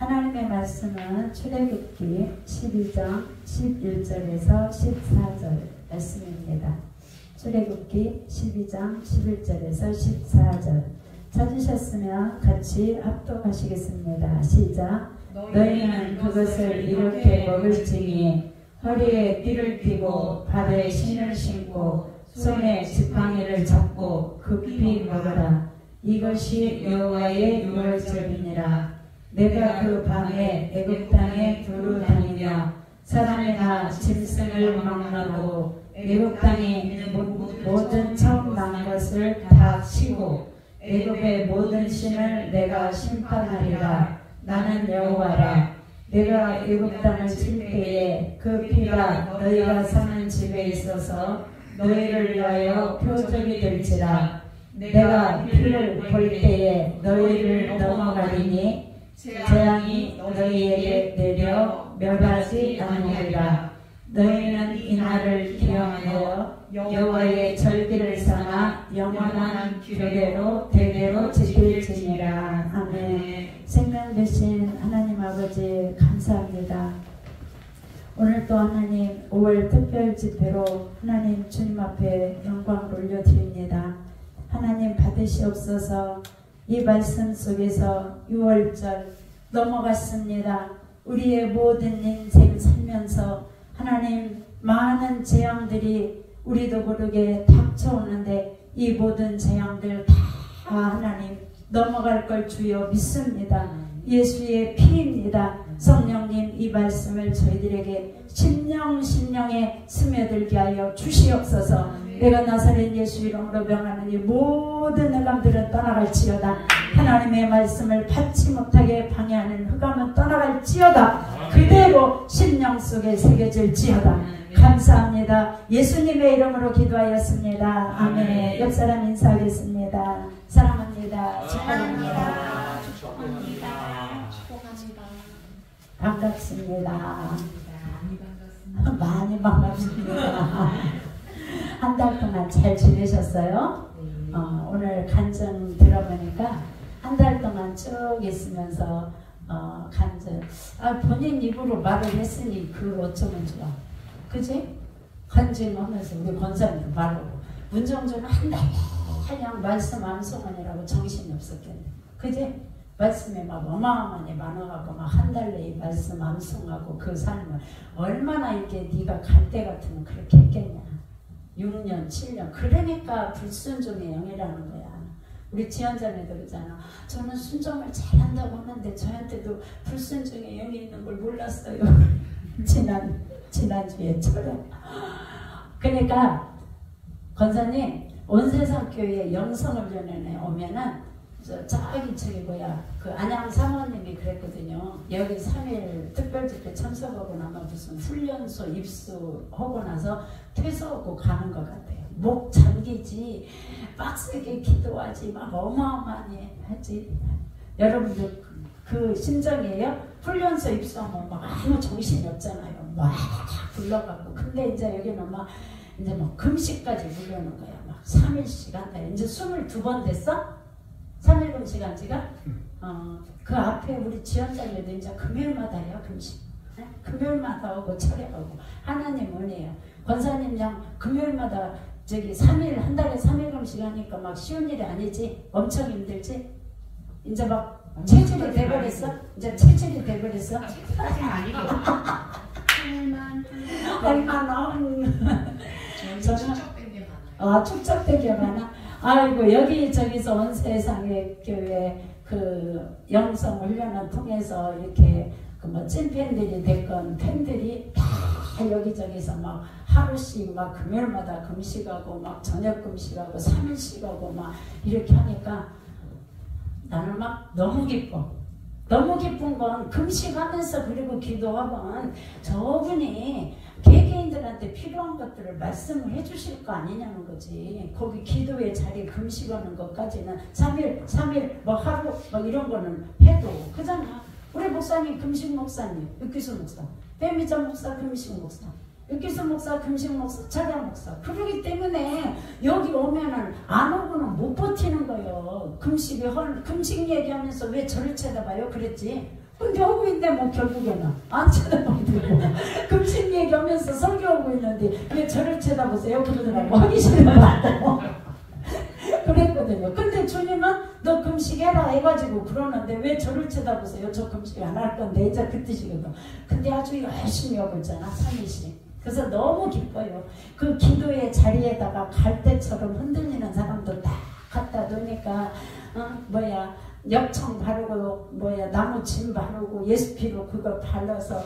하나님의 말씀은 출애굽기 12장 11절에서 14절 말씀입니다. 출애굽기 12장 11절에서 14절 찾으셨으면 같이 합독하시겠습니다. 시작. 너희는 그것을 이렇게 먹을지니 허리에 띠를 띠고 발에 신을 신고 손에 지팡이를 잡고 급히 먹으라. 이것이 여호와의 유월절이니라. 내가 그 밤에 애굽 땅에 두루 다니며 사람이나 짐승을 막나고 애굽 땅에 있는 모든 처음 난 것을 다 치고 애굽의 모든 신을 내가 심판하리라. 나는 여호와라. 내가 애굽 땅을 칠 때에 그 피가 너희가 사는 집에 있어서 너희를 위하여 표적이 될지라. 내가 피를 볼 때에 너희를 넘어가리니 재앙이 너희에게 내려 멸하지 않으리라. 너희는 이날을 기억하여 여호와의 절기를 삼아 영원한 규례로 대대로 지킬지니라. 아멘. 생명 되신 하나님 아버지 감사합니다. 오늘 또 하나님 5월 특별 집회로 하나님 주님 앞에 영광을 올려드립니다. 하나님 받으시옵소서. 이 말씀 속에서 6월절 넘어갔습니다. 우리의 모든 인생 살면서 하나님 많은 재앙들이 우리도 모르게 닥쳐오는데 이 모든 재앙들 다 하나님 넘어갈 걸 주여 믿습니다. 예수의 피입니다. 성령님 이 말씀을 저희들에게 심령에 스며들게 하여 주시옵소서. 내가 나사렛 예수 이름으로 명하는 이 모든 흑암들은 떠나갈지어다. 하나님의 말씀을 받지 못하게 방해하는 흑암은 떠나갈지어다. 그대로 심령 속에 새겨질지어다. 감사합니다. 예수님의 이름으로 기도하였습니다. 아멘. 옆 사람 인사하겠습니다. 사랑합니다. 축복합니다. 축복합니다. 축복합니다. 반갑습니다. 많이 반갑습니다. 한 달 동안 잘 지내셨어요? 오늘 간증 들어보니까 한 달 동안 쭉 있으면서 간증 본인 입으로 말을 했으니 그걸 어쩌면 좋아. 그지? 간증하면서 우리 권사님 말하고 문정주는 한 달 그냥 말씀 암송하느라고 정신이 없었겠네. 그지? 말씀에 막 어마어마하게 많아가고 막 한 달 내에 말씀 암송하고 그 삶을 얼마나 이게 네가 갈 때 같으면 그렇게 했겠냐. 6년, 7년. 그러니까 불순종의 영이라는 거야. 우리 지연자매도 그러잖아. 저는 순종을 잘한다고 하는데 저한테도 불순종의 영이 있는 걸 몰랐어요. 지난주에처럼. 그러니까 권사님 온 세상 교회 영성훈련에 오면은 저기 뭐야 그 안양 사모님이 그랬거든요. 여기 3일 특별집회 참석하고 나면 무슨 훈련소 입수하고 나서 퇴소하고 가는 것 같아요. 목 잠기지 빡세게 기도하지 막 어마어마하게 하지. 여러분들 그 심정이에요? 훈련소 입수하면 막 아무 정신이 없잖아요. 막 불러가고. 근데 이제 여기는 막 이제 뭐 금식까지 부르는 거야. 막 3일씩 한다. 이제 22번 됐어? 3일 금식한 지가? 그 앞에 우리 지원자들도 이제 금요일마다 해요, 금식. 네? 금요일마다 오고 철회하고. 하나님 은혜예요. 권사님 양 금요일마다 저기 3일, 한 달에 3일 금식 하니까 막 쉬운 일이 아니지? 엄청 힘들지? 이제 막 체질이 돼버렸어? 이제 체질이 돼버렸어? 체질이 아니고. 얼마나? 저는 축적된 게 많아요. 축적된 게 많아? 아이고 여기저기서 온 세상의 교회 그 영성 훈련을 통해서 이렇게 그 뭐 찐팬들이 됐건 팬들이 다 여기저기서 막 하루씩 막 금요일마다 금식하고 막 저녁 금식하고 3일씩 하고 막 이렇게 하니까 나는 막 너무 기뻐. 너무 기쁜 건 금식하면서 그리고 기도하면 저분이 개개인들한테 필요한 것들을 말씀을 해주실 거 아니냐는 거지. 거기 기도의 자리에 금식하는 것까지는 3일 뭐 하루 뭐 이런 거는 해도 그잖아. 우리 목사님 금식 목사님, 육기수 목사, 배미자 목사 금식 목사, 육기수 목사 금식 목사, 차량 목사. 그러기 때문에 여기 오면은 안 오고는 못 버티는 거예요. 금식 얘기하면서 왜 저를 쳐다봐요? 그랬지. 근데 하고 있는데 뭐 결국에는 안 쳐다보고 금식 얘기하면서 설교하고 있는데 왜 저를 쳐다보세요? 그러더라고. 하기 싫어가지고 그랬거든요. 근데 주님은 너 금식해라 해가지고 그러는데 왜 저를 쳐다보세요? 저 금식 안 할 건데 이제 그 뜻이거든. 근데 아주 열심히 하고 있잖아, 삼일씩. 그래서 너무 기뻐요. 그 기도의 자리에다가 갈대처럼 흔들리는 사람도 딱 갖다 놓으니까 역청 바르고 나무 진 바르고 예수피로 그거 발라서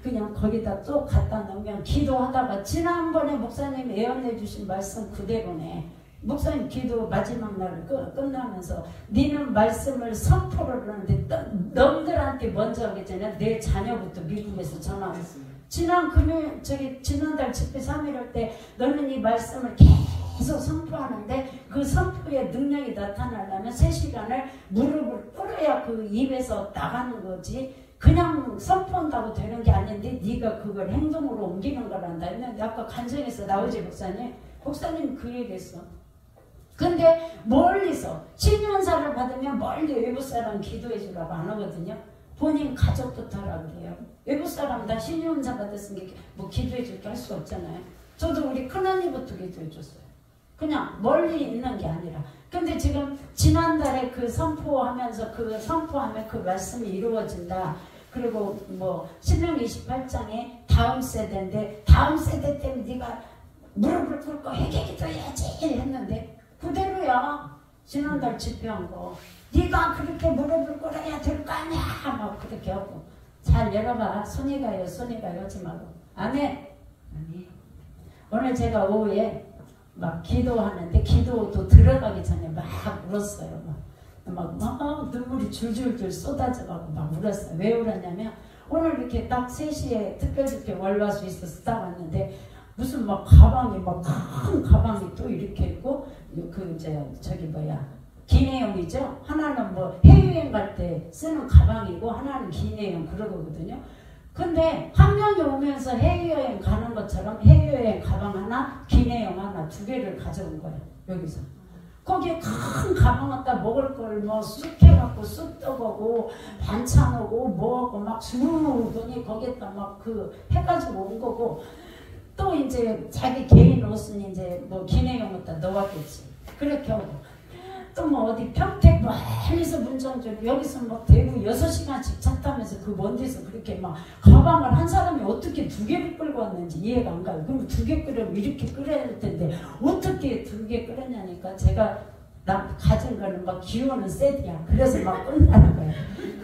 그냥 거기다 또 갖다 놓으면 기도하다가 지난번에 목사님 예언해 주신 말씀 그대로네. 목사님 기도 마지막 날 끝나면서 니는 말씀을 선포를 하는데 너희들한테 먼저 하겠잖아. 내 자녀부터 미국에서 전화 왔어요. 지난달 집회 3일 할 때 너는 이 말씀을 계속 선포하는데 그 선포의 능력이 나타나려면 3시간을 무릎을 꿇어야 그 입에서 나가는 거지 그냥 선포한다고 되는 게 아닌데 네가 그걸 행동으로 옮기는 거란다 했는데 아까 간증에서 나오지 목사님 그 얘기했어. 근데 멀리서 신년사를 받으면 멀리 외부 사람 기도해 주라고 안 하거든요. 본인 가족부터 하라고 그래요. 외부 사람 다 신년사 받았으니까 뭐 기도해 줄게 할 수 없잖아요. 저도 우리 큰언니부터 기도해 줬어요. 그냥 멀리 있는 게 아니라. 근데 지금 지난달에 그 선포하면서 그 선포하면 그 말씀이 이루어진다. 그리고 뭐 신명 28장에 다음 세대인데 다음 세대 때문에 네가 무릎을 꿇고 회개기도 해야지 했는데 그대로야. 지난달 집회한 거 네가 그렇게 무릎을 꿇어야 될 거 아니야 막 그렇게 하고. 잘 열어봐. 손이 가요 하지 말고. 아멘. 오늘 제가 오후에 막 기도하는데 기도도 들어가기 전에 막 울었어요. 막 눈물이 줄줄줄 쏟아져가고 막 울었어요. 왜 울었냐면 오늘 이렇게 딱 3시에 특별집회 월화수 있어서 딱 왔는데 무슨 막 가방이 막 큰 가방이 또 이렇게 있고 기내용이죠. 하나는 뭐 해외여행 갈 때 쓰는 가방이고 하나는 기내용 그러거든요. 근데 한 명이 오면서 해외여행 가는 것처럼 해외여행 가방 하나, 기내용 하나 2개를 가져온 거예요. 여기서. 거기에 큰 가방 갖다 먹을 걸 뭐 쑥 해갖고 쑥 떠보고 반찬하고 뭐하고 막 주문이 거기에다 막 해가지고 온 거고 또 이제 자기 개인 옷은 이제 뭐 기내용에다 넣었겠지. 그렇게 하고. 또 뭐 어디 평택 멀리서 문정주 여기서 막 대구 6시간씩 차 타면서 그 먼 데서 그렇게 막 가방을 한 사람이 어떻게 2개를 끌고 왔는지 이해가 안 가요. 그럼 2개 끓여면 이렇게 끓여야 될 텐데 어떻게 2개 끓였냐니까 제가 가진 거는 막 기호는 세트야. 그래서 막 끝나는 거예요.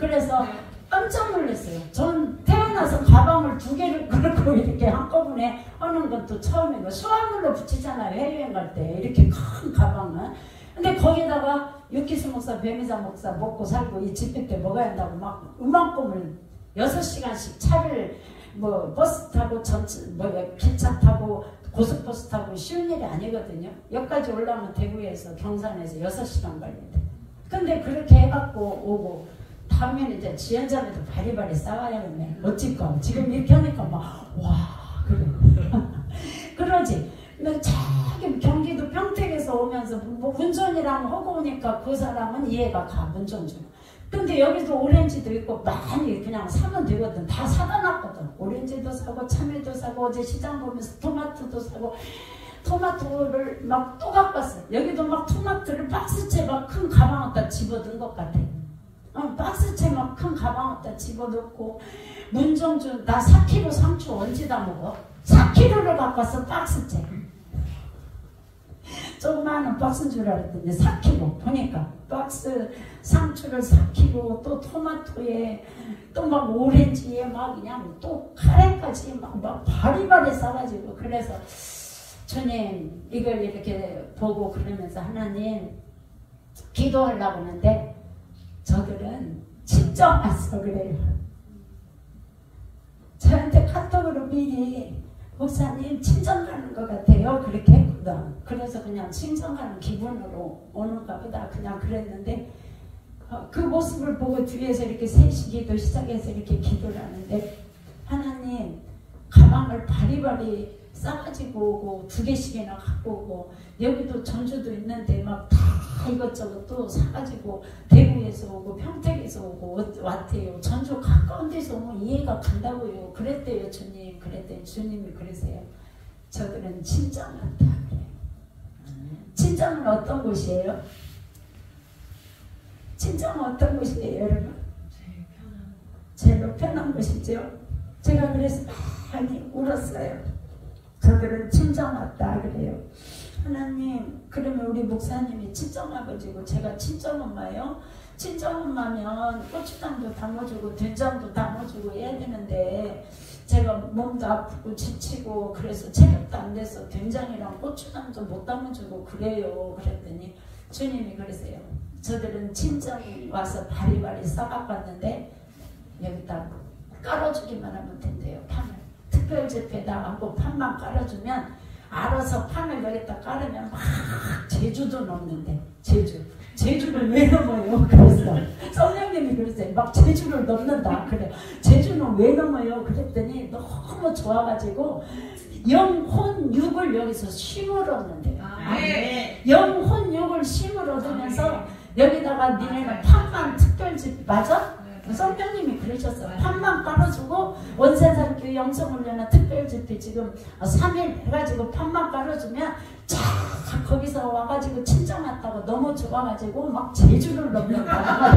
그래서 깜짝 놀랐어요. 전 태어나서 가방을 2개를 끌고 이렇게 한꺼번에 하는 건 또 처음이고 수화물로 붙이잖아요. 해외여행 갈 때 이렇게 큰 가방은. 근데 거기다가 유키스 목사, 배미자 목사 먹고 살고 이 집회 때 먹어야 한다고 막 음악꿈을 6시간씩 차를 뭐 버스 타고 기차 타고 고속버스 타고 쉬운 일이 아니거든요. 여기까지 올라오면 대구에서 경산에서 6시간 걸린대. 근데 그렇게 해갖고 오고 다음에는 이제 지연자매도 바리바리 싸워야겠네. 어찌까 지금 이렇게 하니까 막 와 그래. 그러지. 자기 경기도 평택에서 오면서 뭐 운전이랑 하고 오니까 그 사람은 이해가 가. 운전중. 근데 여기도 오렌지도 있고 많이 그냥 사면 되거든. 다 사다 놨거든. 오렌지도 사고 참외도 사고 어제 시장 보면서 토마토도 사고 토마토를 막 또 갖고 왔어요. 여기도 막 토마토를 박스채 막 큰 가방에다 집어넣은 것 같아. 박스채 막 큰 가방에다 집어넣고 문정주 나 4kg 상추 언제 다 먹어? 4kg를 갖고 왔어. 박스채. 조그마한 박스인 줄 알았더니 4kg 보니까 박스 상추를 4kg 또 토마토에 또 막 오렌지에 막 그냥 또 카레까지 막 바리바리 싸가지고 그래서 주님 이걸 이렇게 보고 그러면서 하나님 기도하려고 하는데 저들은 직접 와서 그래요. 저한테 카톡으로 미리 목사님 친정 가는 것 같아요. 그렇게 했거든. 그래서 그냥 친정 가는 기분으로 오는가 보다 그냥 그랬는데 그 모습을 보고 뒤에서 이렇게 3시 기도 시작해서 이렇게 기도를 하는데 하나님 가방을 바리바리 싸가지고 오고 2개씩이나 갖고 오고 여기도 전주도 있는데 막 다 이것저것 또 사가지고 대구에서 오고 평택에서 오고 왔대요. 전주 가까운 데서 오면 이해가 간다고요. 그랬대요 주님. 그랬더니 주님이 그러세요. 저들은 친정 같다 그래요. 친정은 어떤 곳이에요? 친정은 어떤 곳이에요 여러분? 제일 편한 곳이죠. 제가 그래서 많이 울었어요. 저들은 친정 왔다 그래요. 하나님, 그러면 우리 목사님이 친정아버지고 제가 친정엄마예요. 친정엄마면 고추장도 담아주고 된장도 담아주고 해야 되는데 제가 몸도 아프고 지치고 그래서 체력도 안 돼서 된장이랑 고추장도 못 담아주고 그래요. 그랬더니 주님이 그러세요. 저들은 친정이 와서 바리바리 싸갖고 왔는데 여기다 깔아주기만 하면 된대요. 판을 특별집회다 하고 판만 깔아주면 알아서 판을 여기다 깔으면 막 제주도 넘는데 제주를 왜 넘어요? 그래서 성령님이 그러세요. 막 제주를 넘는다 그래. 제주는 왜 넘어요? 그랬더니 너무 좋아가지고 영혼육을 여기서 심을 얻는데요. 영혼육을 심을 얻으면서 여기다가 니네는 판만 특별집 맞아? 성령님이 그러셨어요. 판만 깔아주고 원세살교회 영성훈련의 특별집회 지금 3일 해가지고 판만 깔아주면 쫙 거기서 와가지고 친정 왔다고 너무 좋아가지고 막 제주를 넘는다.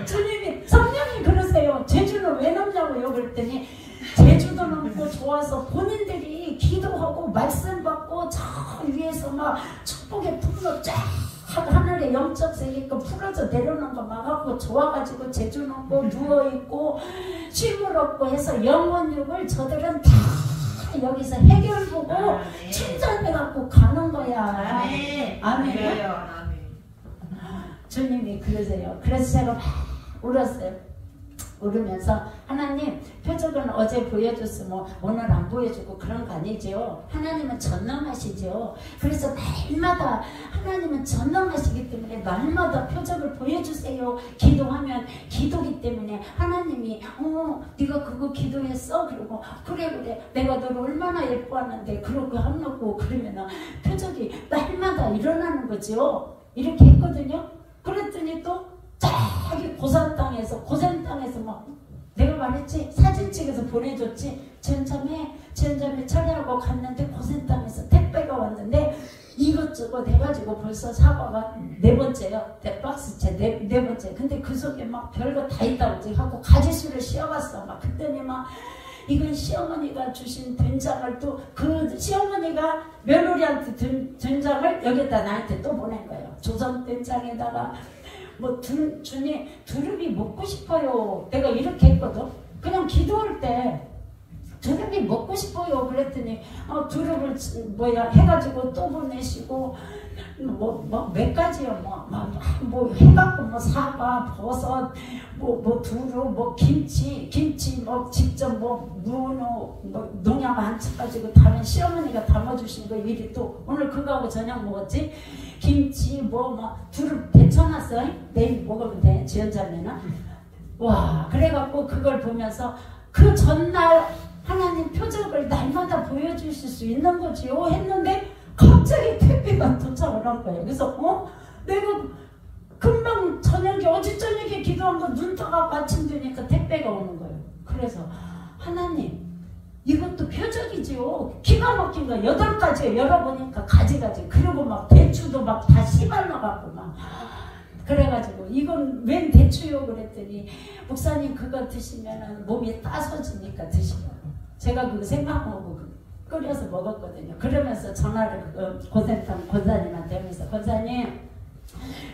주님이 성령이 그러세요. 제주를 왜 넘냐고요? 그랬더니 제주도 넘고 좋아서 본인들이 기도하고 말씀 받고 저 위에서 막 축복의 풍로 쫙 하늘에 영적 세계가 풀어져 내려오는 거 막 하고 좋아가지고 제주 넘고 누워있고 쉼을 얻고 해서 영혼육을 저들은 다 여기서 해결 보고 충전해갖고 가는 거야. 아멘. 주님이 그러세요. 그래서 제가 막 울었어요. 울으면서 하나님 표적은 어제 보여줬으면 오늘 안 보여주고 그런 거 아니죠. 하나님은 전능하시죠. 그래서 날마다 하나님은 전능하시기 때문에 날마다 표적을 보여주세요. 기도하면 기도기 때문에 하나님이 네가 그거 기도했어? 그러고 그래 내가 너를 얼마나 예뻐하는데 그러고 하려고 그러면 표적이 날마다 일어나는 거죠. 이렇게 했거든요. 그랬더니 또 저기 고산 땅에서 막 내가 말했지 사진 찍어서 보내줬지 전점에 처리하고 갔는데 고산 땅에서 택배가 왔는데 이것저것 해가지고 벌써 사과가 4번째요. 네 박스째 네 번째. 근데 그 속에 막 별거 다 있다고 하고 가지수를 씌워봤어. 막 그랬더니 막 이건 시어머니가 주신 된장을 또 그 시어머니가 며느리한테 된장을 여기다 나한테 또 보낸 거예요. 조선 된장에다가 뭐 주님 두릅이 먹고 싶어요. 내가 이렇게 했거든. 그냥 기도할 때 두릅이 먹고 싶어요. 그랬더니 두릅을 해가지고 또 보내시고 뭐 몇 가지요. 뭐 해갖고 뭐 사과, 버섯, 뭐 두릅, 뭐 김치 뭐 직접 뭐 무노 뭐 농약 안 쳐가지고 다른 시어머니가 담아주신 거 미리 또 오늘 그거하고 저녁 먹었지. 김치 두릅 데쳐놨어. 내일 먹으면 돼. 지연자매는. 와 그래갖고 그걸 보면서 그 전날 하나님 표적을 날마다 보여주실 수 있는 거지요 했는데 갑자기 택배가 도착을 한 거예요. 그래서 내가 금방 저녁에 어제 저녁에 기도한 거 눈 떠갖고 아침 되니까 택배가 오는 거예요. 그래서 하나님 이것도 표적이지요. 기가 막힌 거 8가지 열어보니까 가지가지. 그리고 막 대추도 막 다 씨발라갖고 막 그래가지고 이건 웬 대추요? 그랬더니 목사님 그거 드시면 몸이 따서지니까 드시라고. 제가 그거 생각하고 끓여서 먹었거든요. 그러면서 전화를 권사님한테 하면서 권사님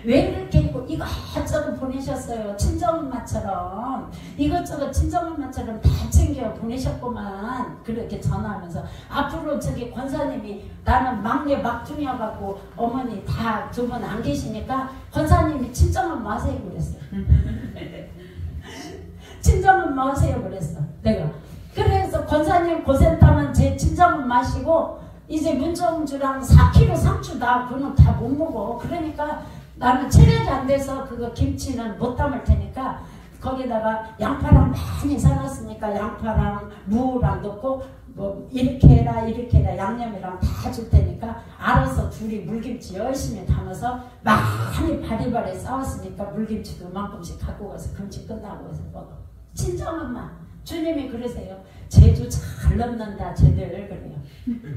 왜 이렇게 이것저것 보내셨어요. 친정엄마처럼 이것저것 친정엄마처럼 다 챙겨 보내셨구만. 그렇게 전화하면서 앞으로 저기 권사님이 나는 막내 막둥이여갖고 어머니 다 2분 안 계시니까 권사님이 친정엄마 하세요 그랬어요. 친정엄마 하세요 그랬어 내가. 그래서 권사님 고센tam은 제 친정엄마 마시고 이제 문정주랑 4kg 상추 그거는 다 못 먹어. 그러니까 나는 체력이 안 돼서 그거 김치는 못 담을 테니까 거기다가 양파랑 많이 사놨으니까 양파랑 무랑 넣고 뭐 이렇게 해라 양념이랑 다 줄 테니까 알아서 둘이 물김치 열심히 담아서 많이 바리바리 싸웠으니까 물김치도 만큼씩 갖고 가서 금치 끝나고 해서 먹어. 친정엄마 주님이 그러세요. 제주 잘 넘는다 쟤들 그래요.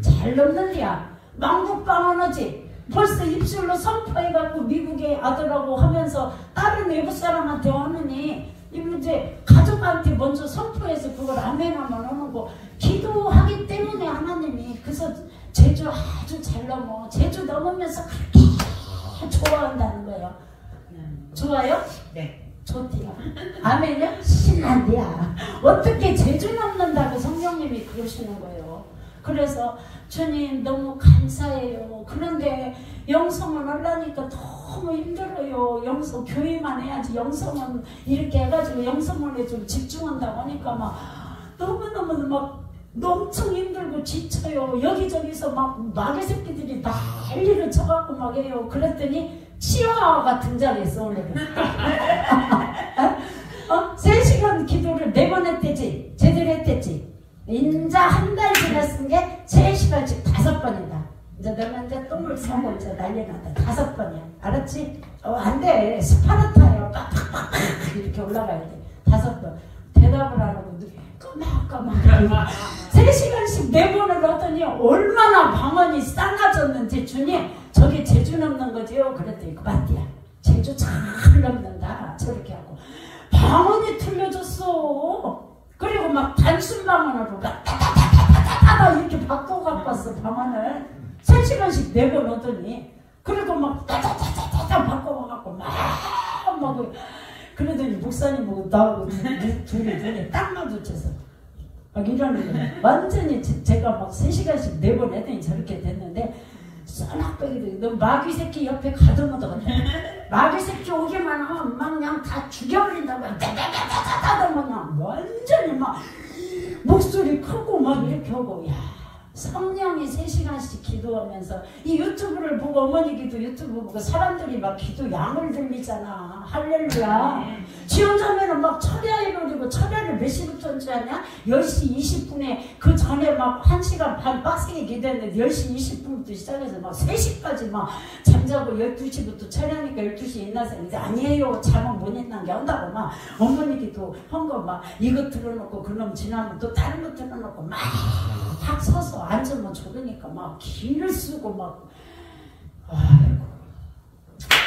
잘 넘는디야. 망국방언 하지. 벌써 입술로 선포해갖고 미국의 아들하고 하면서 다른 외국 사람한테 하느니 이제 가족한테 먼저 선포해서 그걸 아멘하면 오는 거 기도하기 때문에 하나님이 그래서 제주 아주 잘 넘어. 제주 넘으면서 그렇게 좋아한다는 거예요. 좋아요? 네. 좋대요. 아멘이요? 신난대야. 어떻게 제주 넘는다고 성령님이 그러시는 거예요. 그래서 주님 너무 감사해요. 그런데 영성을 하려니까 너무 힘들어요. 영성 교회만 해야지 영성은 이렇게 해가지고 영성을 좀 집중한다고 하니까 막 너무너무 막 엄청 힘들고 지쳐요. 여기저기서 막 마귀 새끼들이 난리를 쳐갖고 막 해요. 그랬더니 치와가 등장했어 오늘은. 3시간 기도를 4번 했댔지. 제대로 했댔지. 인자 한 달 지났은 게 3시간씩 5번이다. 이제 너는 이제 똥을 싸고 이제 난리 났다. 5번이야. 알았지? 안 돼. 스파르타예요. 빡빡빡 이렇게 올라가야 돼. 5번. 대답을 안 하고 까막까막 3시간씩 4번을 하더니 얼마나 방언이 싸가졌는지 주님 저게 제주 넘는 거지요? 그랬더니 그 맞디야. 제주 잘 넘는다. 저렇게 하고 방언이 틀려졌어. 그리고 막 단순 방언으로 막 따다다다다다 이렇게 바꿔갖고 왔어 방언을. 3시간씩 4번 오더니 그리고 막 따다다다다 바꿔갖고 막 그러더니 목사님하고 나하고 둘이 눈에 딱 마주쳐서 막 이러는 거예요. 완전히 제가 막 3시간씩 4번 했더니 저렇게 됐는데 쏘낙빼기도 너 마귀 새끼 옆에 가둬놓은 것 같아. 마귀 새끼 오기만 하면 막 그냥 다 죽여버린다고 따다다다다다 그냥 완전히 막 목소리 크고 막 이렇게 하고 야 성령이 3시간씩 기도하면서 이 유튜브를 보고 어머니 기도 유튜브 보고 사람들이 막 기도 양을 들리잖아. 할렐루야. 지원자매는 막 철야에 노리고 철야를 몇 시부터 줄 아냐? 10시 20분에 그 전에 막 1시간 반 빡세게 기도했는데 10시 20분부터 시작해서 막 3시까지 막 잠자고 12시부터 철야니까 12시에 일어나서 이제 아니에요. 잠은 못 있는 게 온다고 막 어머니 기도 한 거 막 이거 틀어놓고 그놈 지나면 또 다른 거 틀어놓고 막 서서 앉으면 좋으니까 막 기를 쓰고 막 아이고.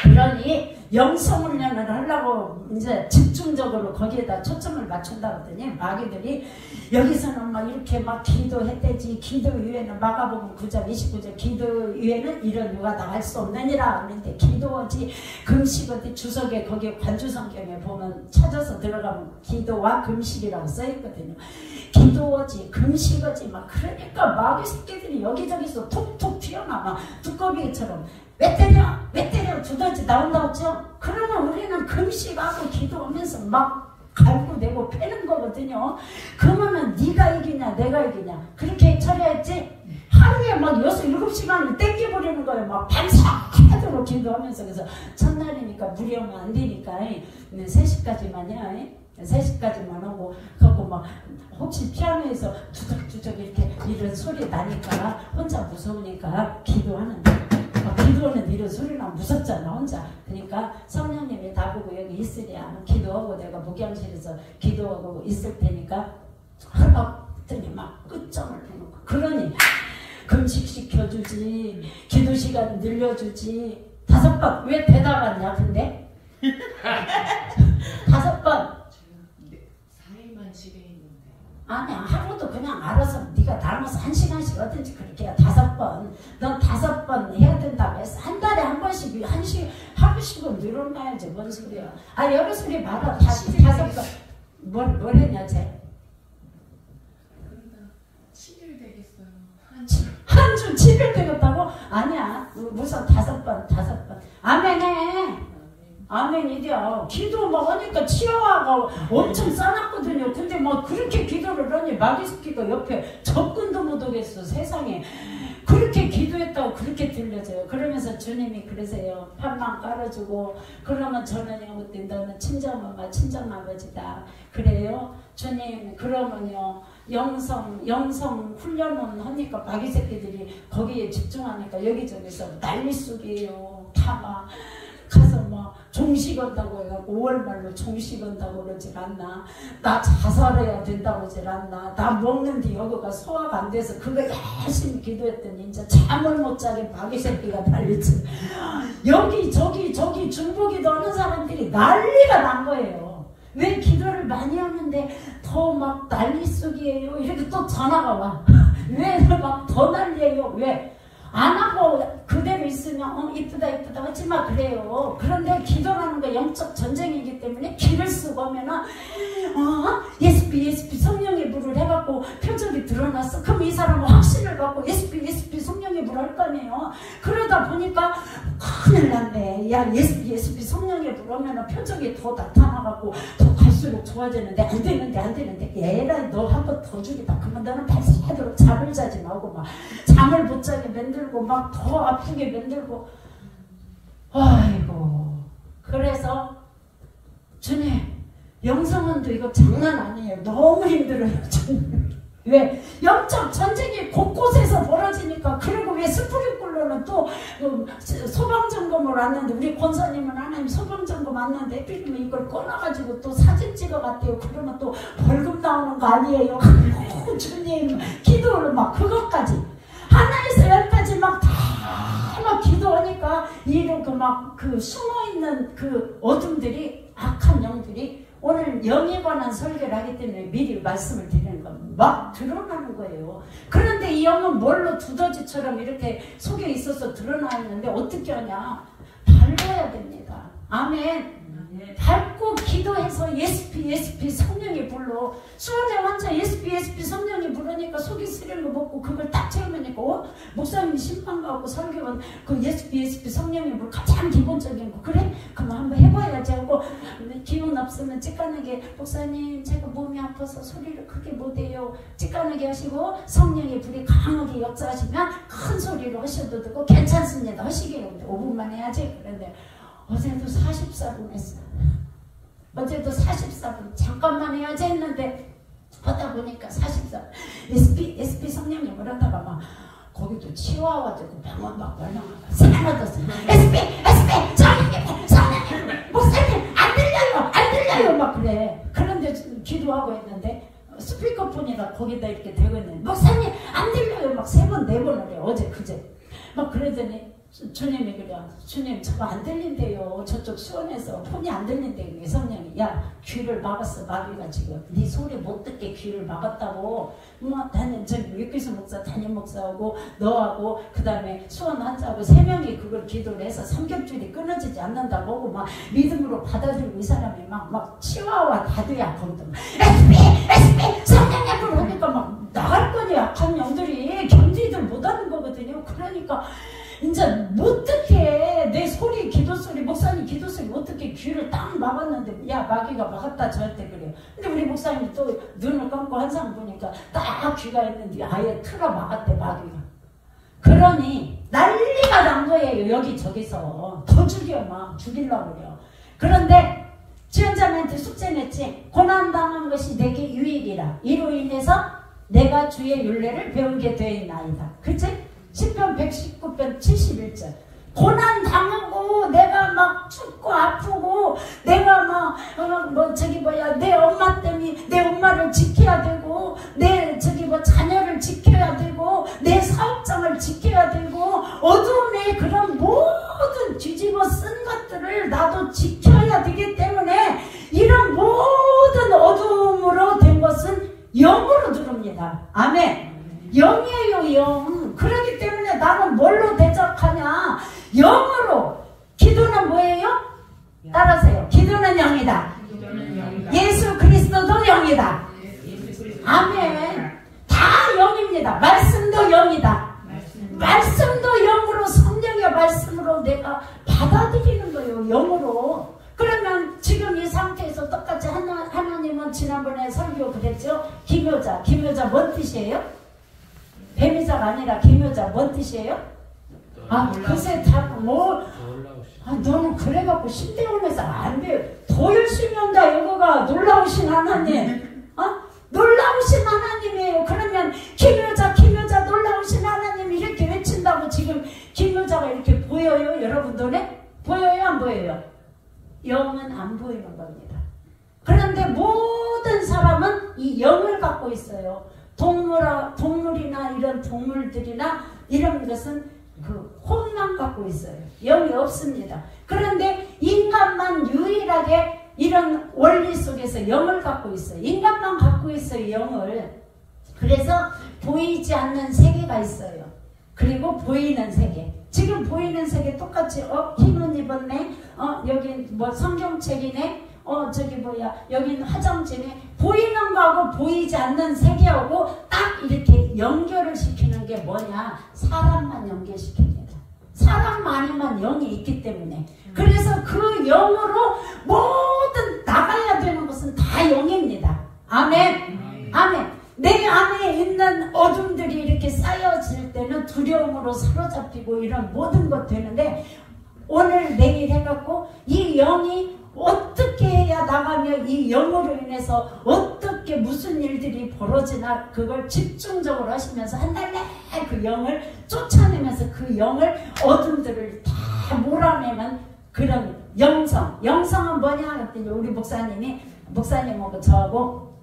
그러니 영성훈련을 하려고 이제 집중적으로 거기에다 초점을 맞춘다 그러더니 마귀들이 여기서는 막 이렇게 막 기도했대지. 기도 이외에는 마가복음 9장 29절 기도 이외에는 이런 유가다 할 수 없느니라. 그런데 기도하지 금식어디 주석에 거기에 관주성경에 보면 찾아서 들어가면 기도와 금식이라고 써있거든요. 기도하지 금식하지 막 그러니까 마귀 새끼들이 여기저기서 톡톡 튀어나와 막 두꺼비처럼 왜 때려 두더지 나온다고 했죠? 그러면 우리는 금식하고 기도하면서 막 갈고내고 패는 거거든요. 그러면은 네가 이기냐 내가 이기냐 그렇게 처리했지. 하루에 막 6, 7시간을 땡겨버리는 거예요. 막 밤새도록 기도하면서. 그래서 첫날이니까 무리하면 안 되니까 3시까지만이야. 3시까지만 하고 그거 막 혹시 피아노에서 두적두적 이렇게 이런 소리 나니까 혼자 무서우니까 기도하는데 기도하는 이런 소리 나면 무섭잖아 혼자. 그러니까 성령님이 나보고 여기 있으랴 기도하고 내가 목양실에서 기도하고 있을 테니까 허락더니 막 끝장을 해놓고 그러니 금식시켜주지 기도시간 늘려주지 5번 왜 대답 안 냐 근데 5번 4일만 집에 있는데 아니야 하루도 그냥 알아서 네가 나눠서 1시간씩 어든지 그렇게 해. 5번 넌 5번 해야 된다고 했어. 한 달에 한 번씩 하루씩은 늘어나야지 뭔 소리야. 아 여러 소리 말아. 5번 뭘 했냐 쟤? 그러다 7일 되겠어요. 한 주 7일 되겠다고? 아니야 무슨 5번 아멘해. 아멘이디야. 기도 막 하니까 치아가 엄청 싸놨거든요. 근데 막 그렇게 기도를 하니 마귀 새끼가 옆에 접근도 못 하겠어 세상에. 그렇게 기도했다고 그렇게 들려져요. 그러면서 주님이 그러세요. 판만 깔아주고 그러면 저는요 그때 너는 친정엄마 친정아버지다. 그래요? 주님 그러면요 영성 훈련은 하니까 마귀 새끼들이 거기에 집중하니까 여기저기서 난리속이에요. 다 막 가서 막 종식한다고 해갖고 5월말로 종식한다고 그러질 않나. 나 자살해야 된다고 그러질 않나. 나 먹는데 여기가 소화가 안 돼서 그거 열심히 기도했더니 이제 잠을 못 자게 마귀 새끼가 난리치. 여기 저기 중보기도 하는 사람들이 난리가 난 거예요. 왜 기도를 많이 하는데 더 막 난리 속이에요. 이렇게 또 전화가 와. 왜 막 더 난리예요. 왜? 안 하고 그대로 있으면 이쁘다 하지마 그래요. 그런데 기도라는 거 영적 전쟁이기 때문에 기를 쓰고 하면은 예수피 성령의 불을 해갖고 표적이 드러났어. 그럼 이 사람은 확신을 갖고 예수피 성령의 불 할 거 아니에요. 그러다 보니까 큰일 났네. 야 예수피 성령의 불 하면은 표적이 더 나타나갖고 더 갈수록 좋아지는데 안 되는데 얘라 너 한 번 더 죽이다. 그러면 너는 밤새도록 잠을 자지 말고 막 잠을 못 자게 만들고 막 더 아프게 만들고. 아이고. 그래서 주님 영성원도 이거 장난 아니에요. 너무 힘들어요. 주님. 왜? 영적 전쟁이 곳곳에서 벌어지니까. 그리고 왜 스프링클러는 또 소방점검을 왔는데 우리 권사님은 하나님 소방점검 왔는데 필름에 이걸 꺼놔가지고 또 사진 찍어갔대요. 그러면 또 벌금 나오는 거 아니에요. 주님 기도를 막 그것까지 하나에서 열까지 막 막 기도하니까 이렇게 막 그 숨어있는 그 어둠들이 악한 영들이 오늘 영에 관한 설교를 하기 때문에 미리 말씀을 드리는 건 막 드러나는 거예요. 그런데 이 영은 뭘로 두더지처럼 이렇게 속에 있어서 드러나 있는데 어떻게 하냐? 밟아야 됩니다. 아멘. 밟고 기도해서 예수피 성령이 불러. 수원의 환자 예수피 성령이 부르니까 속이 쓰린 거 먹고 그걸 딱 채우니까 목사님이 심판 가고 설교는 그 예수피 성령이 불 가장 기본적인 거. 그래? 그럼 한번 해봐야지 하고 기운 없으면 찌까나게 목사님 제가 몸이 아파서 소리를 크게 못해요. 찌까나게 하시고 성령의 불이 강하게 역사하시면 큰 소리로 하셔도 되고 괜찮습니다. 하시기로 5분만 해야지. 그런데 어제도 44분 했어. 어제도 44분 잠깐만 해야지 했는데 하다 보니까 44분 SP 성령님 그러다가 막 거기도 치워와가지고 병원 막 말랑하고 사라졌어. SP 성령님 목사님 안 들려요 막 그래. 그런데 기도하고 있는데 스피커폰이라 거기다 이렇게 대고 있는데 목사님 안 들려요 막 3번 4번을 해. 어제 그제 막 그러더니 주님이 그래. 주님 저거 안 들린대요. 저쪽 수원에서 폰이 안 들린대요. 성령이 야 귀를 막았어. 마귀가 지금 네 소리 못 듣게 귀를 막았다고. 유기수 목사 담임 목사하고 너하고 그 다음에 수원 환자하고 3명이 그걸 기도를 해서 삼겹줄이 끊어지지 않는다고 막 믿음으로 받아들이고 이 사람이 막 치와와 다두야 거기도 SP 성령의 불 하니까 막 나갈 거니 악한 영들이 견디들 못하는 거거든요. 그러니까 이제 못 듣게 내 소리 기도 소리 목사님 기도 소리 못 듣게 귀를 딱 막았는데 야 마귀가 막았다 절대 그래요. 근데 우리 목사님이 또 눈을 감고 한상 보니까 딱 귀가 있는데 아예 틀어 막았대 마귀가. 그러니 난리가 난 거예요. 여기저기서 더 죽여 막 죽이려고 그래요. 그런데 지원자한테 숙제 냈지. 고난당한 것이 내게 유익이라 이로 인해서 내가 주의 율례를 배우게 되었나이다. 그치? 10편 119편 71절. 고난 당하고 내가 막 춥고 아프고 내가 막 내 엄마 때문에 내 엄마를 지켜야 되고 내 자녀를 지켜야 되고 내 사업장을 지켜야 되고 어둠의 그런 모든 뒤집어 쓴 것들을 나도 지켜야 되기 때문에 이런 모든 어둠으로 된 것은 영으로 들어옵니다. 아멘. 영이에요 영. 그렇기 때문에 나는 뭘로 대적하냐? 영으로. 기도는 뭐예요? 따라하세요. 기도는 영이다. 예수 그리스도도 영이다. 아멘. 다 영입니다. 말씀도 영이다. 말씀도 영으로 성령의 말씀으로 내가 받아들이는 거예요. 영으로. 그러면 지금 이 상태에서 똑같이 하나님은 지난번에 설교 그랬죠? 기묘자 뭔 뜻이에요? 배미자가 아니라 김여자 뭔 뜻이에요? 아, 글쎄 다 뭐 아, 너는 그래갖고 신대원에서 안 돼. 더 열심히 한다. 여기가 놀라우신 하나님. 놀라우신 하나님이에요. 그러면 김여자 놀라우신 하나님 이렇게 외친다고 지금 김여자가 이렇게 보여요? 여러분들에? 보여요? 안 보여요? 영은 안 보이는 겁니다. 그런데 모든 사람은 이 영을 갖고 있어요. 동물이나 이런 동물들이나 이런 것은 그 혼만 갖고 있어요. 영이 없습니다. 그런데 인간만 유일하게 이런 원리 속에서 영을 갖고 있어요. 인간만 갖고 있어요. 영을. 그래서 보이지 않는 세계가 있어요. 그리고 보이는 세계. 지금 보이는 세계 똑같이 흰 옷 입었네. 여기 뭐 성경책이네. 저기 뭐야 여기는 화장지네. 보이는 거하고 보이지 않는 세계하고 딱 이렇게 연결을 시키는 게 뭐냐? 사람만 연결시킵니다. 사람만이만 영이 있기 때문에. 그래서 그 영으로 모든 나가야 되는 것은 다 영입니다. 아멘. 아멘. 내 안에 있는 어둠들이 이렇게 쌓여질 때는 두려움으로 사로잡히고 이런 모든 것 되는데, 오늘 내일 해갖고 이 영이 어떻게 해야 나가며 이 영으로 인해서 어떻게 무슨 일들이 벌어지나 그걸 집중적으로 하시면서 한 달 내내 그 영을 쫓아내면서 그 영을 어둠들을 다 몰아내는 그런 영성. 영성은 뭐냐 그랬더니 우리 목사님하고 저하고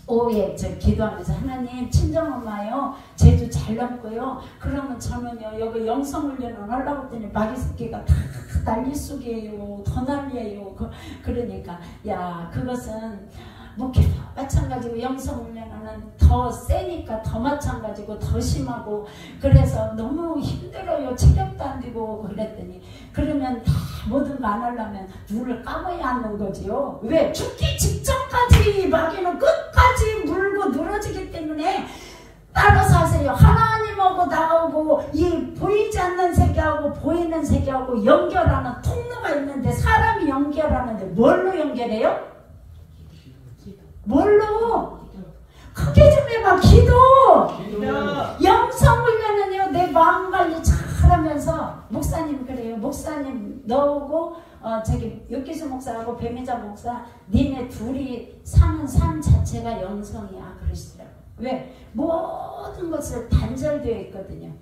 오후에 기도하면서 하나님 친정엄마요 제주 잘 넘고요. 그러면 저는요 여기 영성훈련을 하려고 했더니 마귀 새끼가 다 난리 속이에요. 더 난리예요. 그러니까 야 그것은 목회도 마찬가지고 영성훈련은 더 세니까 더 마찬가지고 더 심하고 그래서 너무 힘들어요. 체력도 안 되고 그랬더니 그러면 다 모든 거 안 하려면 눈을 감아야 하는 거지요. 왜? 죽기 직전까지 마귀는 끝까지 물고 늘어지기 때문에 따라서 하세요. 하나님하고 나하고 이 보이지 않는 세계하고 보이는 세계하고 연결하는 통로가 있는데 사람이 연결하는데 뭘로 연결해요? 뭘로? 크게 좀 해봐. 기도. 영성훈련은요 내 마음관리 잘하면서 목사님 그래요. 목사님 너하고 육기수 목사하고 배미자 목사 니네 둘이 사는 삶 자체가 영성이야 그러시더라고요. 왜? 모든 것을 단절되어 있거든요.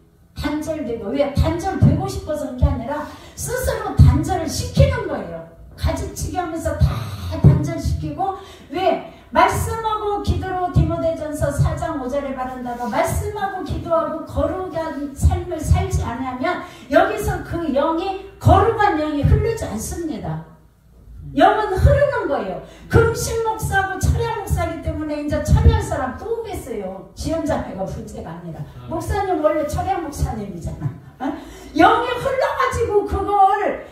단절되고 왜? 단절되고 싶어서 그런 게 아니라 스스로 단절을 시키는 거예요. 가지치기 하면서 다 단절시키고 왜? 말씀하고 기도로 디모데전서 4장 5절에 바른다고 말씀하고 기도하고 거룩한 삶을 살지 않으면 여기서 그 영이 거룩한 영이 흐르지 않습니다. 영은 흐르는 거예요. 금식 목사하고 철야 목사이기 때문에 이제 철야할 사람 또 오겠어요. 지연자매가 문제가 아니라 목사님 원래 철야 목사님이잖아. 영이 흘러가지고 그걸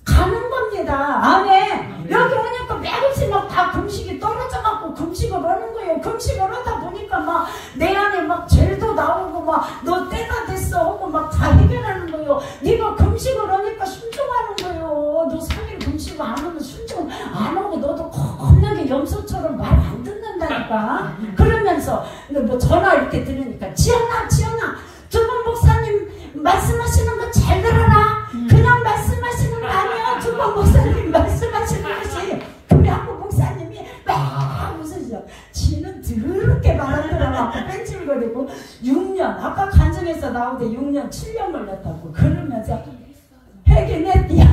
가는 겁니다. 아멘. 여기 오니까 매일씩 막 다 금식이 떨어져갖고 금식을 하는 거예요. 금식을 하다 보니까 막 내 안에 막 죄도 나오고 막 너 때가 됐어 하고 막 다 해결하는 거예요. 네가 금식을 하니까 순종하는 거예요. 너 3일 금식을 안 하면 순종 안 하고 너도 겁나게 염소처럼 말 안 듣는다니까. 그러면서 뭐 전화 이렇게 들으니까 지연아 두분 목사님 말씀하시는 거 잘 들어라. 그냥 말씀하시는 거 아니야. 두분 목사님 말씀하시는 것이. 그래갖고 목사님이 막 웃으시죠. 지는 더럽게 말하더라고. 뺀질거리고 6년 아까 간증에서 나오대 6년 7년 걸렸다고. 그러면서 해결했디야.